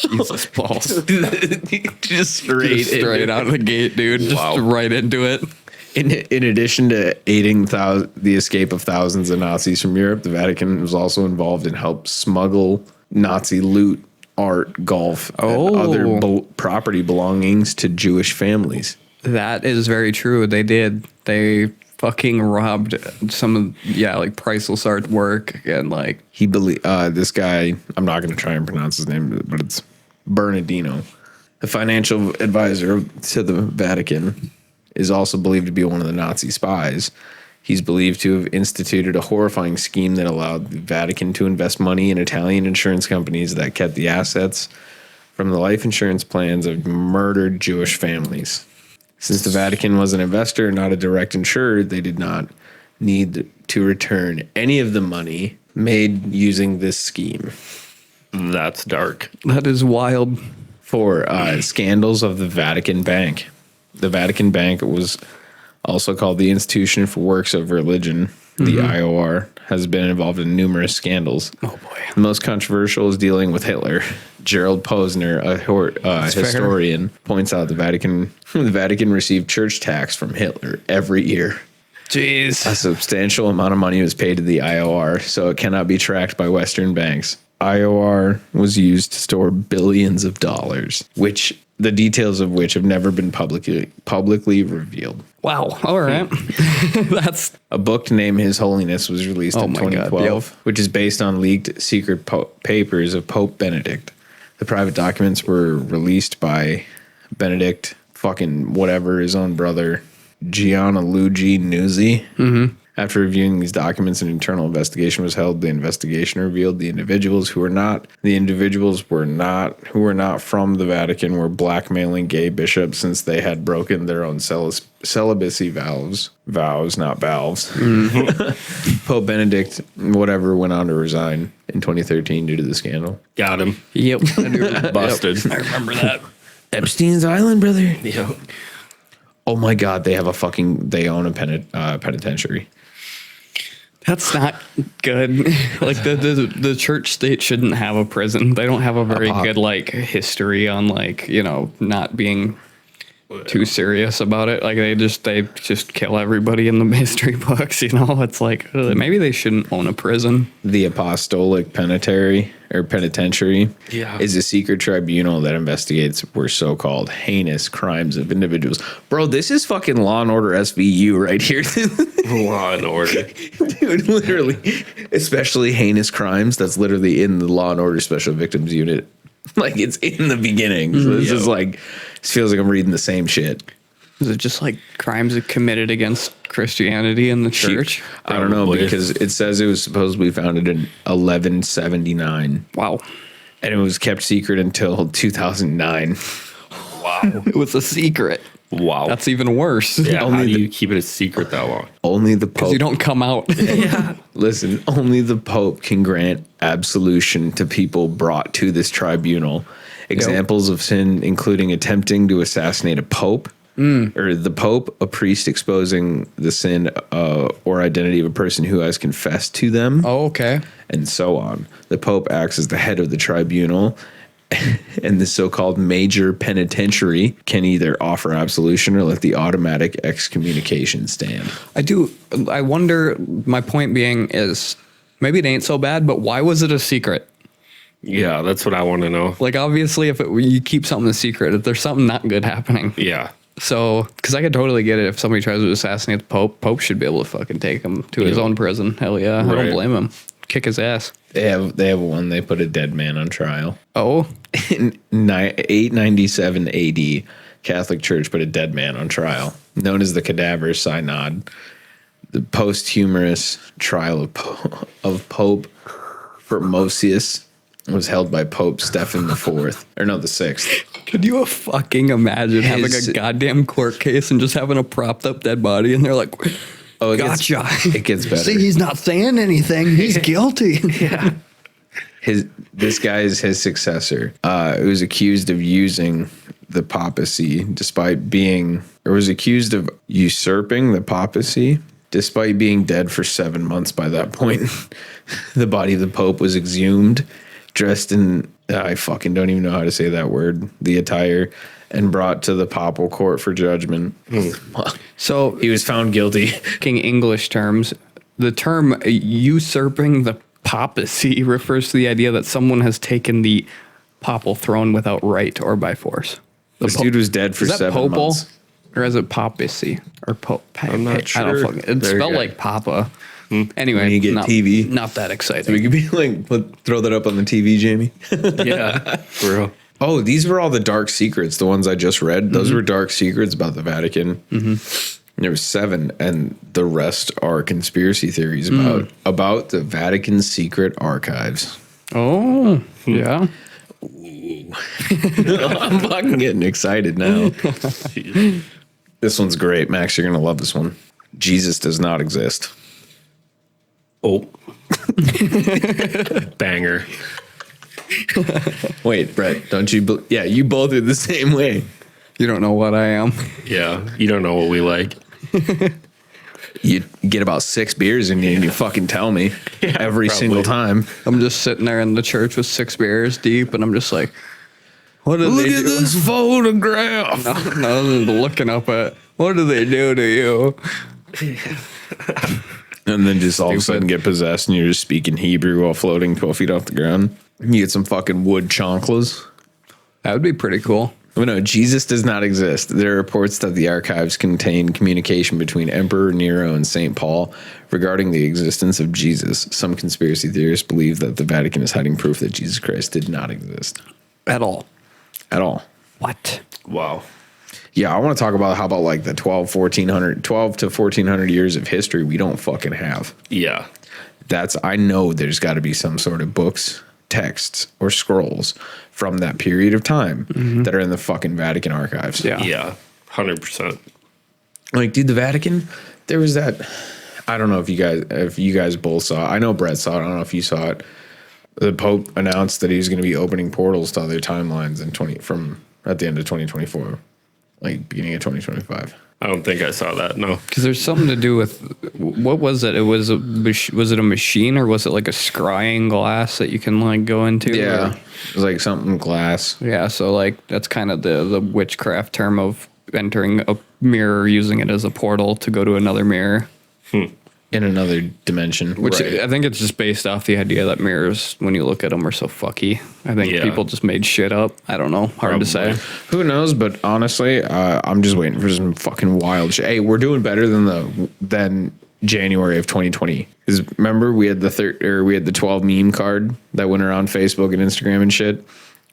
Jesus balls. Just straight out of the gate, dude. Just right into it. In addition to aiding the escape of thousands of Nazis from Europe, the Vatican was also involved in help smuggle Nazi loot, art, golf, and other property belongings to Jewish families. That is very true. They did. They fucking robbed some of, like priceless artwork and like. He this guy, I'm not going to try and pronounce his name, but it's Bernardino, the financial advisor to the Vatican, is also believed to be one of the Nazi spies. He's believed to have instituted a horrifying scheme that allowed the Vatican to invest money in Italian insurance companies that kept the assets from the life insurance plans of murdered Jewish families. Since the Vatican was an investor, not a direct insurer, they did not need to return any of the money made using this scheme. That's dark. That is wild. For scandals of the Vatican Bank. The Vatican Bank was also called the Institution for Works of Religion, the IOR, has been involved in numerous scandals. Oh boy. The most controversial is dealing with Hitler. Gerald Posner, a historian, points out the Vatican received church tax from Hitler every year. Jeez. A substantial amount of money was paid to the IOR, so it cannot be tracked by Western banks. IOR was used to store billions of dollars, which the details of which have never been publicly revealed. Wow. All right. That's A book named His Holiness was released in my God, 2012, which is based on leaked secret papers of Pope Benedict. The private documents were released by Benedict, fucking whatever, his own brother, Gianluigi Nuzzi. After reviewing these documents, an internal investigation was held. The investigation revealed the individuals who were not from the Vatican were blackmailing gay bishops since they had broken their own celibacy vows, not valves. Pope Benedict, whatever, went on to resign in 2013 due to the scandal. Got him. yep. Busted. I remember that. Epstein's Island, brother. Yep. Oh my God, they own a penitentiary. That's not good. Like the church state shouldn't have a prison. They don't have a very good like history on like, you know, not being too serious about it. Like they just kill everybody in the history books, you know. It's like maybe they shouldn't own a prison. The Apostolic Penitentiary Yeah. is a secret tribunal that investigates were so-called heinous crimes of individuals. Bro, this is fucking Law and Order SVU right here. Law and Order. Dude, literally. Especially heinous crimes. That's literally in the Law and Order Special Victims Unit. Like, it's in the beginning. So this is like, it feels like I'm reading the same shit. Is it just like crimes committed against Christianity in the church? I don't know, Probably. because it says it was supposedly founded in 1179. Wow. And it was kept secret until 2009. Wow. It was a secret. Wow. That's even worse. yeah. only How do the- you keep it a secret that long? Only the Because Pope. you don't come out. Listen, only the Pope can grant absolution to people brought to this tribunal. Examples of sin including attempting to assassinate a pope, or the Pope, a priest exposing the sin or identity of a person who has confessed to them, Oh, okay. and so on. The Pope acts as the head of the tribunal, and the so-called major penitentiary can either offer absolution or let the automatic excommunication stand. I wonder, my point being is maybe it ain't so bad, but why was it a secret? Yeah, that's what I want to know. Like, obviously, if you keep something a secret, if there's something not good happening. Yeah. So, because I could totally get it if somebody tries to assassinate the Pope should be able to fucking take him to his own prison. Hell yeah. I Right. don't blame him. Kick his ass. They have one. They put a dead man on trial. Oh, In 897 AD, Catholic Church put a dead man on trial, known as the Cadaver Synod. The posthumous trial of Pope Formosius was held by Pope Stephen the Sixth. could you fucking imagine having His- a goddamn court case and just having a propped up dead body and they're like, Oh, gotcha. It gets better. See, he's not saying anything. He's guilty. Yeah. This guy is his successor. Who was accused of using the papacy was accused of usurping the papacy despite being dead for 7 months by that point. The body of the Pope was exhumed, dressed in, I fucking don't even know how to say that word, the attire, and brought to the papal court for judgment. So, He was found guilty. speaking English terms, the term usurping the papacy refers to the idea that someone has taken the papal throne without right or by force. This dude was dead for Is that 7 popal? months. Or is it papacy? Or pope? I'm not I don't sure. fucking, it's There you spelled go. like papa. Anyway, When you get not, TV. not that We exciting. could be like, throw that up on the TV, Jamie. Yeah. For real. Oh, these were all the dark secrets, the ones I just read. Those were dark secrets about the Vatican. There were 7, and the rest are conspiracy theories about the Vatican's secret archives. Oh, yeah. I'm fucking getting excited now. This one's great, Max. You're gonna love this one. Jesus does not exist. Oh. Banger. Wait, Brett, don't you? Yeah, you both are the same way. You don't know what I am. Yeah. You don't know what we like. You get about 6 beers in you and you fucking tell me every single time. I'm just sitting there in the church with 6 beers deep, and I'm just like, what do Look they at do? this photograph. No, looking up at, what do they do to you? And then just all of a sudden get possessed and you're just speaking Hebrew while floating 12 feet off the ground. You get some fucking wood chanclas. That would be pretty cool. Oh, no, Jesus does not exist. There are reports that the archives contain communication between Emperor Nero and St. Paul regarding the existence of Jesus. Some conspiracy theorists believe that the Vatican is hiding proof that Jesus Christ did not exist. At all. At all. What? Wow. Yeah, I want to talk about how about like the 12 to 1400 years of history we don't fucking have. Yeah. I know there's got to be some sort of books, texts, or scrolls from that period of time that are in the fucking Vatican archives. Yeah. Yeah. 100%. Like, dude, the Vatican, there was that. I don't know if you guys both saw it. I know Brett saw it. I don't know if you saw it. The Pope announced that he was going to be opening portals to other timelines from at the end of 2024, like beginning of 2025. I don't think I saw that. No. Because there's something to do with, what was it? Was it a machine, or was it like a scrying glass that you can like go into? Yeah, Or- it was like something glass. Yeah, so like that's kind of the witchcraft term of entering a mirror, using it as a portal to go to another mirror. In another dimension. Which Right. I think it's just based off the idea that mirrors, when you look at them, are so fucky. I think Yeah. people just made shit up. I don't know. Hard to say. Who knows? But honestly, I'm just waiting for some fucking wild shit. Hey, we're doing better than January of 2020. Because remember, we had the 12 meme card that went around Facebook and Instagram and shit.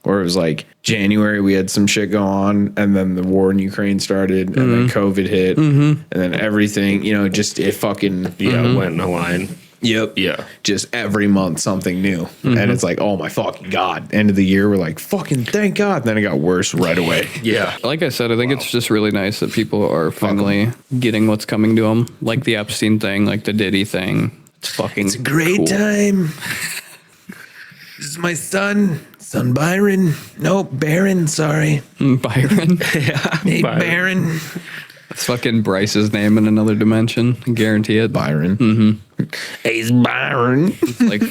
Where it was like January, we had some shit go on, and then the war in Ukraine started, and then COVID hit, and then everything, just it fucking Went in a line. Yep. Yeah. Just every month something new. And it's like, oh my fucking God. End of the year, we're like, fucking thank God. Then it got worse right away. Yeah. Like I said, I think it's just really nice that people are finally getting what's coming to them, like the Epstein thing, like the Diddy thing. It's fucking cool. Time. This is my son Byron. No, Baron, sorry. Byron. Hey, Baron. It's fucking Bryce's name in another dimension. I guarantee it. Byron. Hey, it's Byron. Like,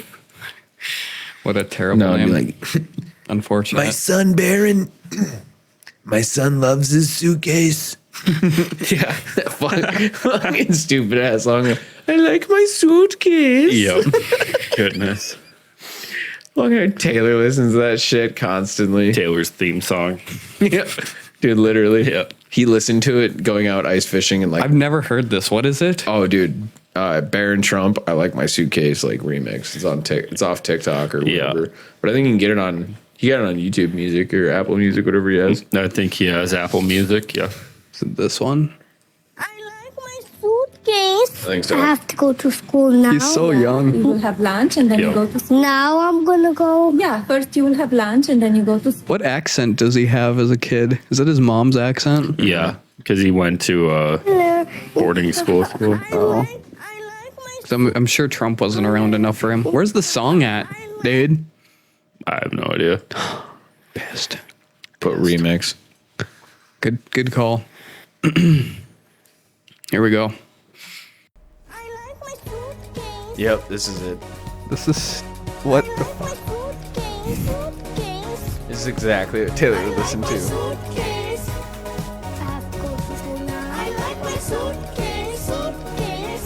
what a terrible No, I'd name. be like, Unfortunate. my son Baron. My son loves his suitcase. Yeah. Fucking stupid ass song. I like my suitcase. Yep. Goodness. Fucking Taylor listens to that shit constantly. Taylor's theme song. Yeah. Dude, literally. Yeah. He listened to it going out ice fishing and like, I've never heard this. What is it? oh, dude, Baron Trump, I like my suitcase like remix. It's off TikTok or Yeah. whatever. But I think you can get it on YouTube Music or Apple Music, whatever he has. I think he has Apple Music. Yeah. Is it this one? I like my suitcase. I think so. I have to go to school now. He's so young. You will have lunch and then Yeah. you go to school. Now I'm gonna go. Yeah, first you will have lunch and then you go to school. What accent does he have as a kid? Is that his mom's accent? Yeah. Because he went to boarding school. I like my 'Cause I'm sure Trump wasn't around enough for him. Where's the song at, dude? I have no idea. Pissed. Put remix. Good call. Here we go. I like my suitcase. Yep, this is it. This is what the My suitcase. This is exactly what Taylor would listen to. Suitcase. I have to go to school now. I like my suitcase.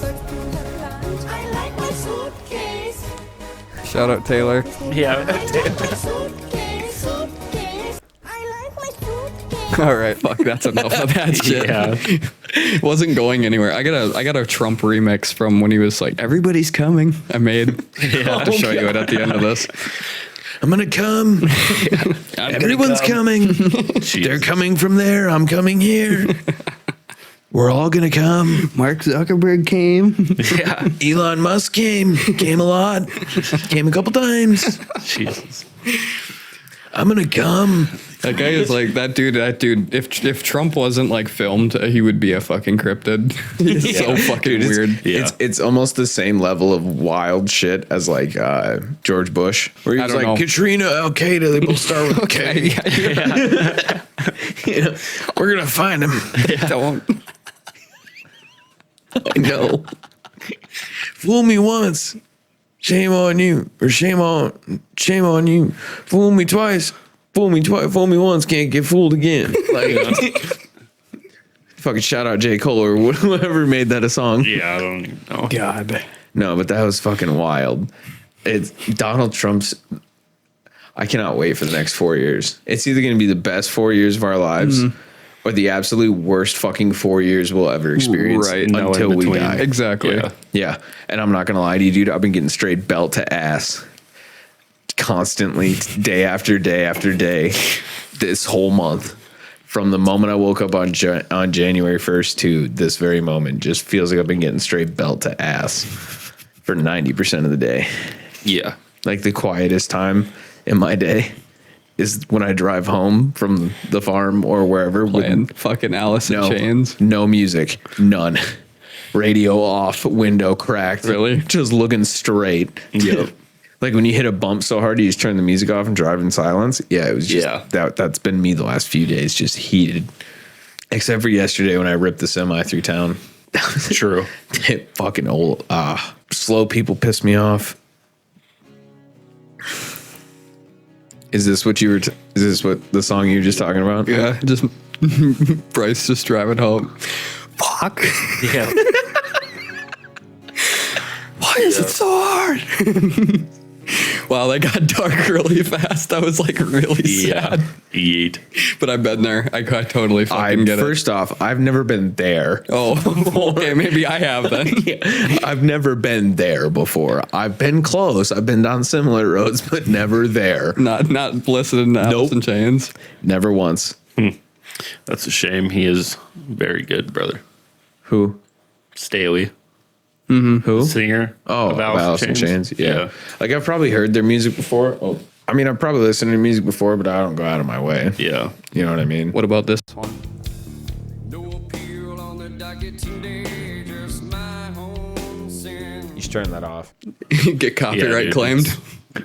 First you will have lunch. I like my suitcase. Shout out Taylor. Yeah. Suitcase. I like my suitcase. All right, fuck. That's enough of that shit. Yeah. Wasn't going anywhere. I got a Trump remix from when he was like, "Everybody's coming." I made. I'll have to show you it at the end of this. I'm gonna come. Everyone's coming. They're coming from there. I'm coming here. We're all gonna come. Mark Zuckerberg came. Yeah. Elon Musk came a lot. Came a couple times. Jesus. I'm gonna come. That guy is like that dude. If Trump wasn't like filmed, he would be a fucking cryptid. He's so fucking weird. Yeah. It's almost the same level of wild shit as like George Bush, where he I was don't like know. Katrina, Al Qaeda. They both start with K. Yeah, You know, we're gonna find him. don't. I know. Fool me once, shame on you, or shame on you. Fool me twice, fool me once, can't get fooled again. Like, fucking shout out J. Cole or whoever made that a song. Yeah, I don't even know. God. No, but that was fucking wild. It's Donald Trump's. I cannot wait for the next 4 years. It's either going to be the best 4 years of our lives or the absolute worst fucking 4 years we'll ever experience until we die. Exactly. Yeah. And I'm not going to lie to you, dude. I've been getting straight belt to ass constantly, day after day after day, this whole month. From the moment I woke up on January 1st to this very moment, just feels like I've been getting straight belt to ass for 90% of the day. Yeah. Like the quietest time in my day is when I drive home from the farm or wherever. Playing fucking Alice in Chains. No music. None. Radio off. Window cracked. Really? Just looking straight. Yep. Like when you hit a bump so hard, you just turn the music off and drive in silence. Yeah, it was just that's been me the last few days, just heated. Except for yesterday when I ripped the semi through town. True. It fucking old. Slow people piss me off. Is this what is this what the song you were just talking about? Yeah, just Bryce just driving home. Fuck. Yeah. Why is it so hard? Wow, that got dark really fast. That was like really sad. Yeet. But I've been there. I totally fucking get it. First off, I've never been there. Oh, okay, maybe I have then. I've never been there before. I've been close. I've been down similar roads, but never there. Not listening to Alice in Chains. Never once. That's a shame. He is very good, brother. Who? Staley. Who? Singer. Oh, of Alice in Chains. Yeah. Like I've probably heard their music before. Oh, I mean, I've probably listened to music before, but I don't go out of my way. Yeah. You know what I mean? What about this one? You should turn that off. Get copyright dude, claimed.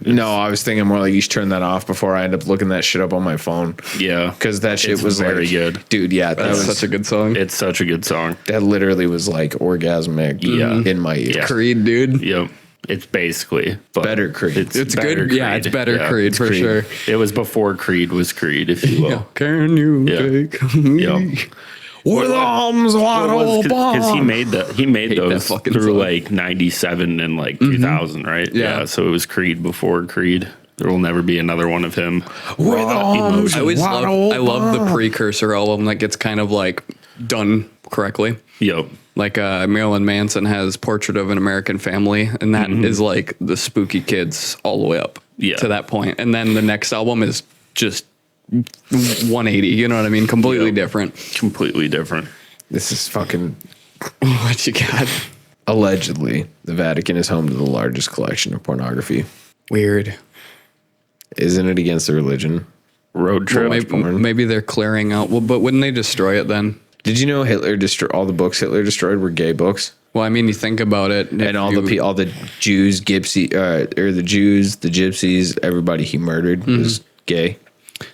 No, I was thinking more like you should turn that off before I end up looking that shit up on my phone. Yeah. Because that shit It's was very like, good. Dude, yeah, that That's was such a good song. It's such a good song. that literally was like orgasmic in my ear. Yeah. Creed, dude. Yep. It's basically but Better Creed. It's good. Yeah, it's better Creed for Creed. sure. It was before Creed was Creed, if you will. Yeah. Can you Yeah. take me? Yep. With arms wide open. Because he made Hate that those fucking through song. like 97 and like 2000, right? Yeah. So it was Creed before Creed. There will never be another one of him. With Raw arms I emotion. always wide I love open. the precursor album that gets kind of like done correctly. Yep. Like Marilyn Manson has Portrait of an American Family, and that is like the Spooky Kids all the way up to that point. And then the next album is just 180. You know what I mean? Completely different. Completely different. This is fucking What you got? allegedly. The Vatican is home to the largest collection of pornography. Weird. Isn't it against the religion? Road trip. Maybe they're clearing out. Well, but wouldn't they destroy it then? Did you know Hitler destroyed all the books Hitler destroyed were gay books? Well, I mean, you think about it, And all the Jews, the Jews, the gypsies, everybody he murdered was gay.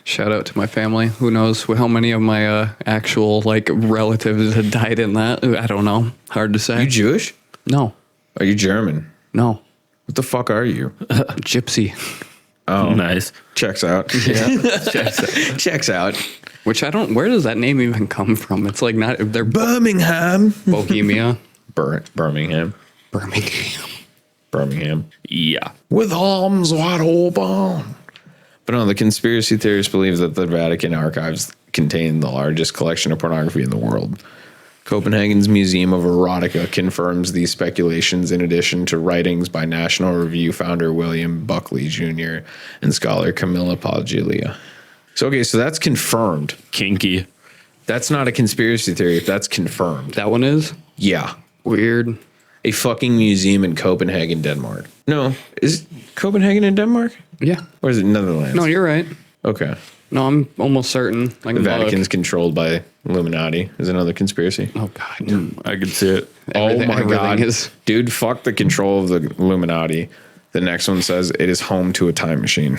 Shout out to my family. Who knows how many of my actual like relatives had died in that? I don't know. Hard to say. You Jewish? No, Are you German? no. What the fuck are you? Gypsy. Oh, Nice. checks out. Yeah. Checks out. Which I don't. Where does that name even come from? It's like not. They're Birmingham. Bohemia. Birmingham. Birmingham. Yeah. With arms wide open. But no, the conspiracy theorists believe that the Vatican archives contain the largest collection of pornography in the world. Copenhagen's Museum of Erotica confirms these speculations in addition to writings by National Review founder William Buckley Jr. and scholar Camilla Paglia. So, okay, so that's confirmed. Kinky. That's not a conspiracy theory. That's confirmed. That one is Yeah. weird. A fucking museum in Copenhagen, Denmark. No, is Copenhagen in Denmark? Yeah. Or is it Netherlands? No, you're right. Okay. No, I'm almost certain. I The can Vatican's look. controlled by Illuminati is another conspiracy. Oh God. I could see it. Everything- Oh my everything God. is- Dude, fuck the control of the Illuminati. The next one says it is home to a time machine.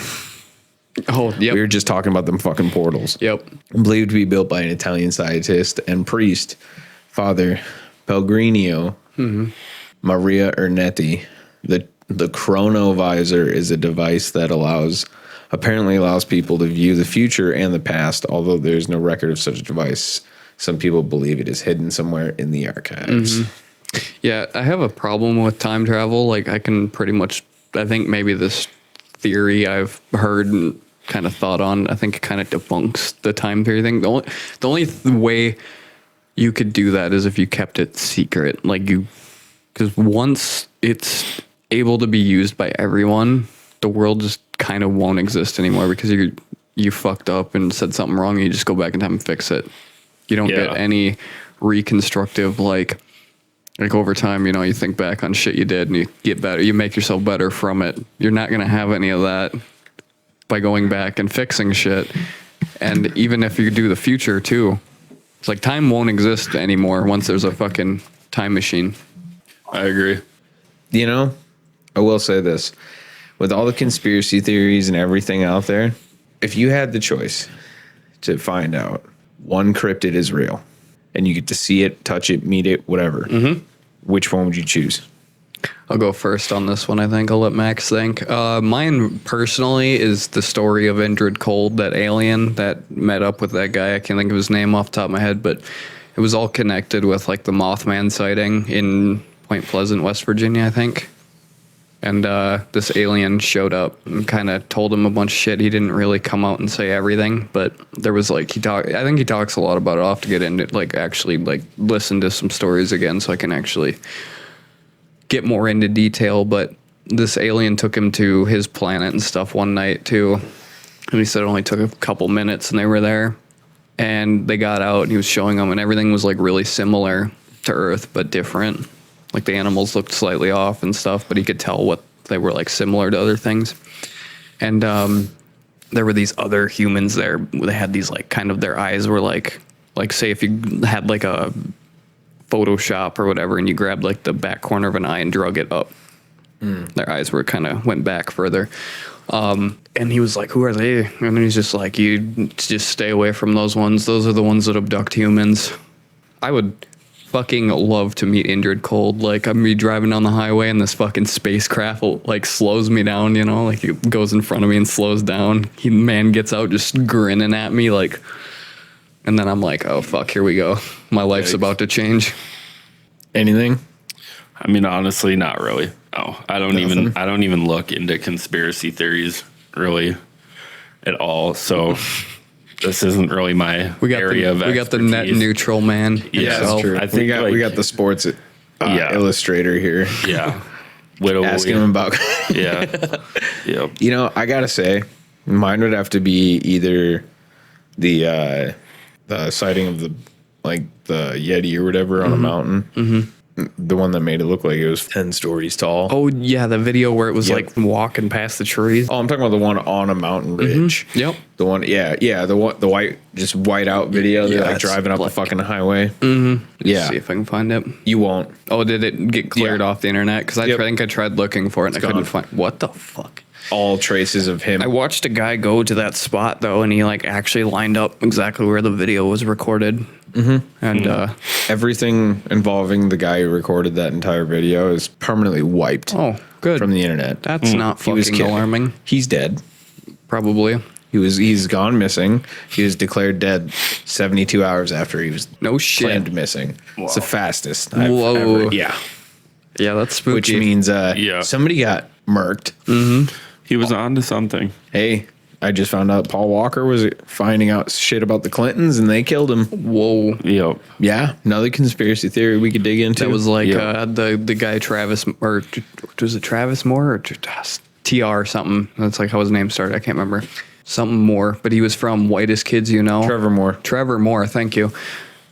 Oh, yep. We were just talking about them fucking portals. Yep. Believed to be built by an Italian scientist and priest, Father Pellegrino, Maria Ernetti. The chronovisor is a device that apparently allows people to view the future and the past, although there's no record of such a device. Some people believe it is hidden somewhere in the archives. Yeah, I have a problem with time travel. Like, I can pretty much, I think maybe this theory I've heard and kind of thought on, I think it kind of debunks the time theory thing. The only way you could do that is if you kept it secret. Like, because once it's able to be used by everyone, the world just kind of won't exist anymore because you fucked up and said something wrong and you just go back in time and fix it. You don't get any reconstructive, like over time, you know, you think back on shit you did and you get better, you make yourself better from it. You're not going to have any of that by going back and fixing shit. And even if you do the future too, it's like time won't exist anymore once there's a fucking time machine. I agree. You know, I will say this. With all the conspiracy theories and everything out there, if you had the choice to find out one cryptid is real and you get to see it, touch it, meet it, whatever, which one would you choose? I'll go first on this one, I think. I'll let Max think. Mine, personally, is the story of Indrid Cold, that alien that met up with that guy. I can't think of his name off the top of my head, but it was all connected with, like, the Mothman sighting in Point Pleasant, West Virginia, I think. And this alien showed up and kind of told him a bunch of shit. He didn't really come out and say everything, but there was, like, I think he talks a lot about it. I'll have to get into, like, actually, like, listen to some stories again so I can actually get more into detail. But this alien took him to his planet and stuff one night too, and he said it only took a couple minutes and they were there and they got out and he was showing them and everything was like really similar to Earth but different. Like the animals looked slightly off and stuff, but he could tell what they were like similar to other things. And there were these other humans there. They had these like kind of, their eyes were like say if you had like a Photoshop or whatever and you grabbed like the back corner of an eye and drug it up, their eyes were kind of went back further. And he was like, who are they? And he's just like, you just stay away from those ones. Those are the ones that abduct humans. I would fucking love to meet Indrid Cold. Like, I'm be driving down the highway and this fucking spacecraft like slows me down, you know, like it goes in front of me and slows down. Man gets out just grinning at me, like, and then I'm like, oh fuck, here we go. My life's about to change. Anything? I mean, honestly, not really. No, I don't even look into conspiracy theories really at all. So this isn't really my area of expertise. We got the net neutral man. Yeah, that's true. I think we got the sports illustrator here. Yeah. Asking him about. Yeah. Yep. You know, I gotta say, mine would have to be either the sighting of the Yeti or whatever on a mountain. Mm-hmm. The one that made it look like it was 10 stories tall. Oh yeah, the video where it was like walking past the trees. Oh, I'm talking about the one on a mountain ridge. Mm-hmm. Yep. The one, the white, just white out video. They're like driving up the fucking highway. Mm-hmm. Yeah. Let's see if I can find it. You won't. Oh, did it get cleared off the internet? Because I think I tried looking for it and I couldn't find. What the fuck? All traces of him. I watched a guy go to that spot though, and he like actually lined up exactly where the video was recorded. Mm-hmm. And everything involving the guy who recorded that entire video is permanently wiped. Oh, good. From the internet. That's not fucking alarming. He's dead. Probably. He's gone missing. He was declared dead 72 hours after he was claimed missing. Wow. It's the fastest I've Whoa. ever. Yeah. Yeah, that's spooky. Which means somebody got murked. Mm-hmm. He was on to something. Hey, I just found out Paul Walker was finding out shit about the Clintons and they killed him. Whoa. Yep. Yeah. Another conspiracy theory we could dig into. That was like the guy Travis, or was it Travis Moore or TR or something? That's like how his name started. I can't remember. Something Moore, but he was from Whitest Kids You Know. Trevor Moore, thank you.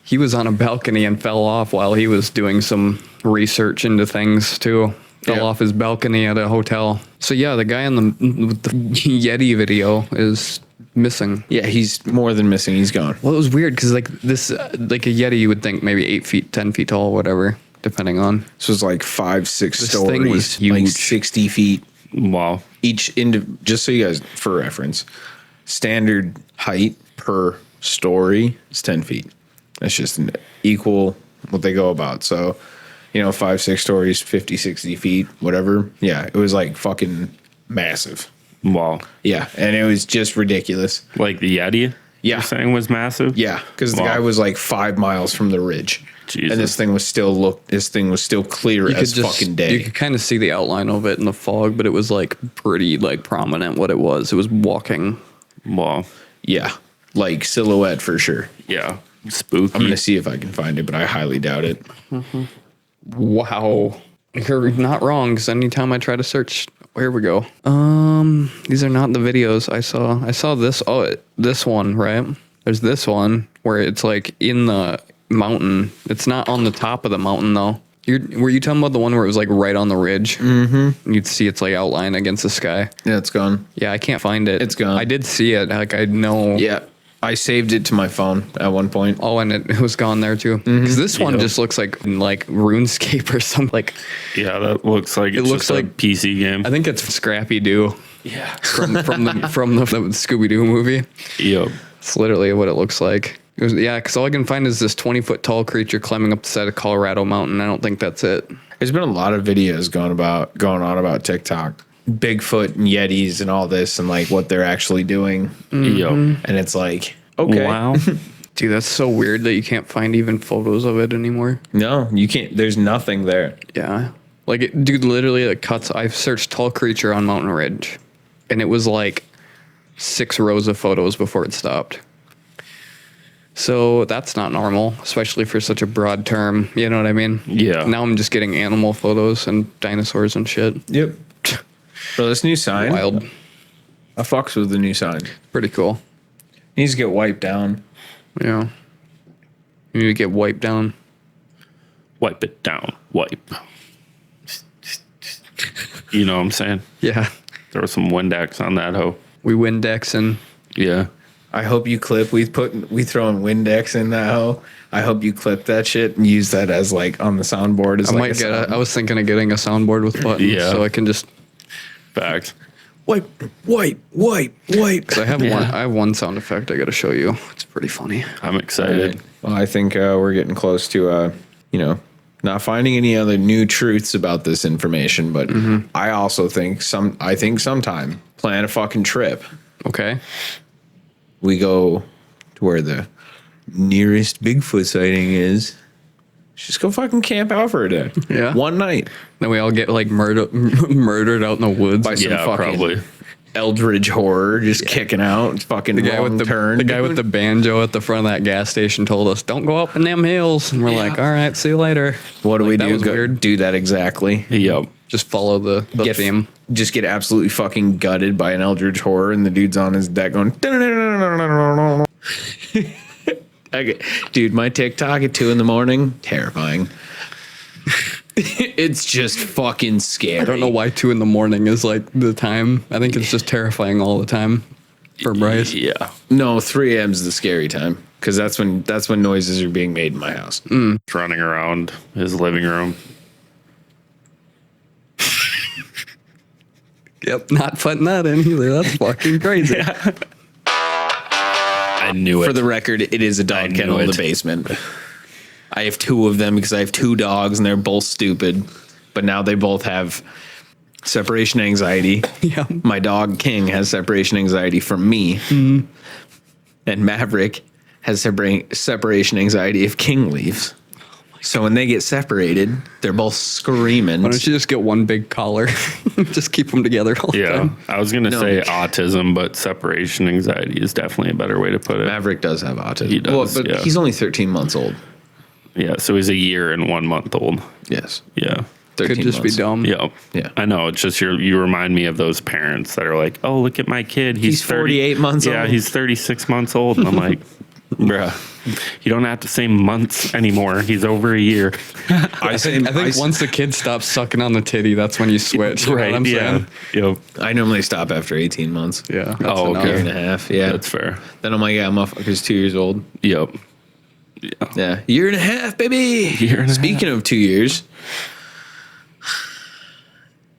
He was on a balcony and fell off while he was doing some research into things too. Fell off his balcony at a hotel. So yeah, the guy with the Yeti video is missing. Yeah, he's more than missing. He's gone. Well, it was weird because like this, like a Yeti, you would think maybe 8 feet, 10 feet tall, whatever, depending on. So it's like 5-6 this stories. Thing was huge. Like 60 feet. Wow. Just so you guys, for reference, standard height per story is 10 feet. That's just an equal what they go about. So, 5-6 stories, 50, 60 feet, whatever. Yeah, it was like fucking massive. Wow. Yeah, and it was just ridiculous. Like the Yeti? Yeah. You're saying was massive? Yeah, because the guy was like 5 miles from the ridge. Jesus. And this thing was still clear as fucking day. You could kind of see the outline of it in the fog, but it was like pretty like prominent what it was. It was walking. Wow. Yeah, like silhouette for sure. Yeah. Spooky. I'm gonna see if I can find it, but I highly doubt it. Wow. You're not wrong, because anytime I try to search, here we go. These are not the videos I saw. I saw this. Oh, this one, right? There's this one where it's like in the mountain. It's not on the top of the mountain though. Were you talking about the one where it was like right on the ridge? Mm-hmm. You'd see it's like outlined against the sky. Yeah, it's gone. Yeah, I can't find it. It's gone. I did see it. Like I know. Yeah, I saved it to my phone at one point. Oh, and it was gone there too. Because this one just looks like RuneScape or something. Like yeah, that looks like it looks like a PC game. I think it's Scrappy Doo. Yeah, from the Scooby Doo movie. Yep, it's literally what it looks like. Because all I can find is this 20-foot tall creature climbing up the side of Colorado Mountain. I don't think that's it. There's been a lot of videos going on about TikTok, Bigfoot and Yetis and all this, and like what they're actually doing. Yep, and it's like, okay, wow, dude, that's so weird that you can't find even photos of it anymore. No, you can't. There's nothing there. Yeah, like dude, literally it cuts. I've searched tall creature on Mountain Ridge, and it was like 6 rows of photos before it stopped. So that's not normal, especially for such a broad term. You know what I mean? Yeah. Now I'm just getting animal photos and dinosaurs and shit. Yep. Bro, this new sign. Wild. I fucks with the new sign. Pretty cool. Needs to get wiped down. Yeah. You need to get wiped down. Wipe it down. Wipe. You know what I'm saying? Yeah. Throw some Windex on that hoe. We Windex and yeah. I hope you clip. We throwing Windex in that hoe. I hope you clip that shit and use that as like on the soundboard. As I might I was thinking of getting a soundboard with buttons, so I can just facts. Wipe. So I have one sound effect I got to show you. It's pretty funny. I'm excited. Right. Well, I think we're getting close to not finding any other new truths about this information, but I also think sometime plan a fucking trip. Okay. We go to where the nearest Bigfoot sighting is. Just go fucking camp out for a day. Yeah. One night. Then we all get like murdered out in the woods by some fucking probably eldritch horror just kicking out. Fucking the guy with the turn. The guy with the banjo at the front of that gas station told us, "Don't go up in them hills." And we're like, "All right, see you later." What do we do? Weird. Do that exactly. Yep. Just follow the theme. Just get absolutely fucking gutted by an eldritch horror, and the dude's on his deck going. Okay. Dude, my TikTok at 2 a.m, terrifying. It's just fucking scary. I don't know why 2 a.m. is like the time. I think it's just terrifying all the time for Bryce. Yeah. No, 3 a.m. is the scary time because that's when noises are being made in my house. Running around his living room. Yep, not putting that in either. That's fucking crazy. Yeah. I knew it. For the record, it is a dog kennel in the basement. I have 2 of them because I have 2 dogs and they're both stupid. But now they both have separation anxiety. Yeah. My dog King has separation anxiety from me. Mm-hmm. And Maverick has separation anxiety if King leaves. So when they get separated, they're both screaming. Why don't you just get one big collar? Just keep them together all the time. I was going to say autism, but separation anxiety is definitely a better way to put it. Maverick does have autism. He does, but he's only 13 months old. Yeah, so he's a year and 1 month old. Yes. Yeah. Could just months. be dumb. Yeah. I know. It's just you remind me of those parents that are like, oh, look at my kid. He's 48 months old. Yeah, he's 36 months old. And I'm like, bruh, you don't have to say months anymore. He's over a year. I think once the kid stops sucking on the titty, that's when you switch. You know what I'm saying? Yep. I normally stop after 18 months. Yeah. Oh, okay. Year and a half. Yeah. That's fair. Then I'm like, yeah, motherfucker's 2 years old. Yep. Yeah. Year and a half, baby. Speaking of 2 years,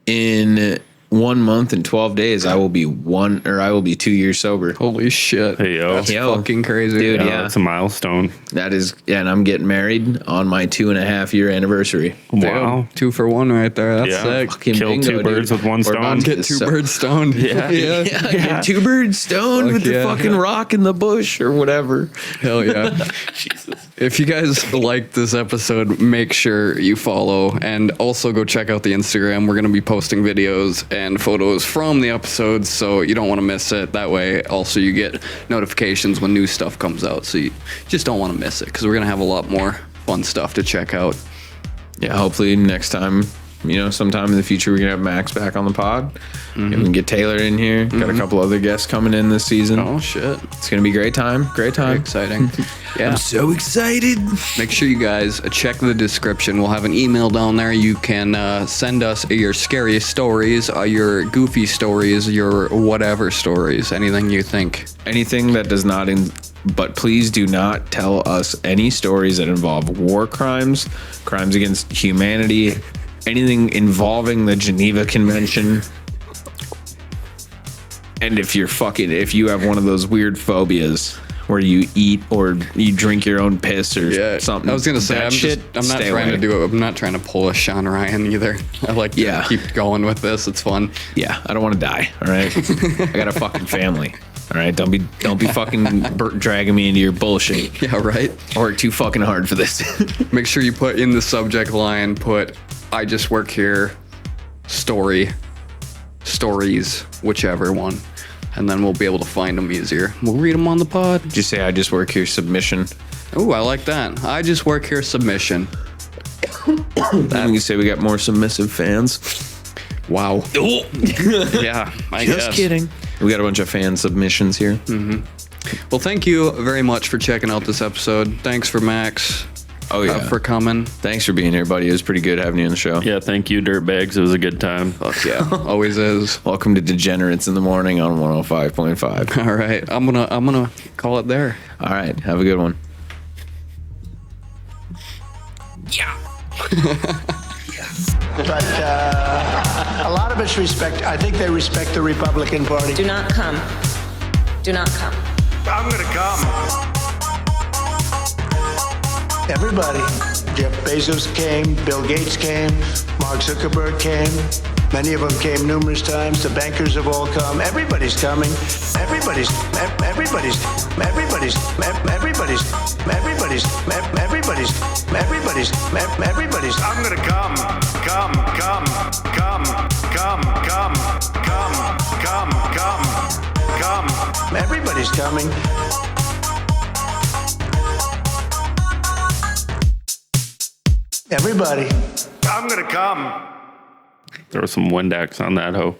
in 1 month and 12 days, I will be 2 years sober. Holy shit. Hey, yo. That's Yo. fucking crazy. Dude, Yeah, yeah. that's a milestone. That is, and I'm getting married on my 2.5 year anniversary. Wow. 2 for 1 right there. That's Yeah. sick. Fucking Kill bingo, two birds dude. with one We're stone. about to Get 2 birds stoned. Yeah. yeah. Get 2 birds stoned Fuck with the yeah. fucking rock in the bush or whatever. Hell yeah. If you guys like this episode, make sure you follow and also go check out the Instagram. We're going to be posting videos and photos from the episodes, so you don't want to miss it. That way, also, you get notifications when new stuff comes out, so you just don't want to miss it because we're going to have a lot more fun stuff to check out. Yeah, hopefully next time, sometime in the future, we can have Max back on the pod. We can get Taylor in here. Got a couple other guests coming in this season. Oh, shit. It's going to be a great time. Great time. Very exciting. Yeah. I'm so excited. Make sure you guys check the description. We'll have an email down there. You can send us your scariest stories, your goofy stories, your whatever stories, anything you think. Anything that does not, but please do not tell us any stories that involve war crimes, crimes against humanity, anything involving the Geneva Convention. And if you have one of those weird phobias where you eat or you drink your own piss or something. I was gonna say I'm not trying to do it. I'm not trying to pull a Sean Ryan either. I like to keep going with this. It's fun. Yeah, I don't want to die. All right, I got a fucking family. All right, don't be fucking dragging me into your bullshit. Yeah, right. I work too fucking hard for this. Make sure you put in the subject line, I just work here, stories, whichever one. And then we'll be able to find them easier. We'll read them on the pod. Just say, I just work here, submission. Oh, I like that. I just work here, submission. Then you say we got more submissive fans. Wow. Yeah, I guess. Just kidding. We got a bunch of fan submissions here. Well, thank you very much for checking out this episode. Thanks for Max. Oh, yeah. For coming. Thanks for being here, buddy. It was pretty good having you on the show. Yeah, thank you, Dirtbags. It was a good time. Fuck yeah. Always is. Welcome to Degenerates in the Morning on 105.5. All right. I'm gonna call it there. All right. Have a good one. But a lot of us I think they respect the Republican Party. Do not come. Do not come. I'm gonna come. Everybody. Jeff Bezos came, Bill Gates came, Mark Zuckerberg came. Many of them came numerous times. The bankers have all come. Everybody's coming. Everybody's. I'm gonna come. Come. Everybody's coming. Everybody. I'm gonna come. There was some Windex on that hoe.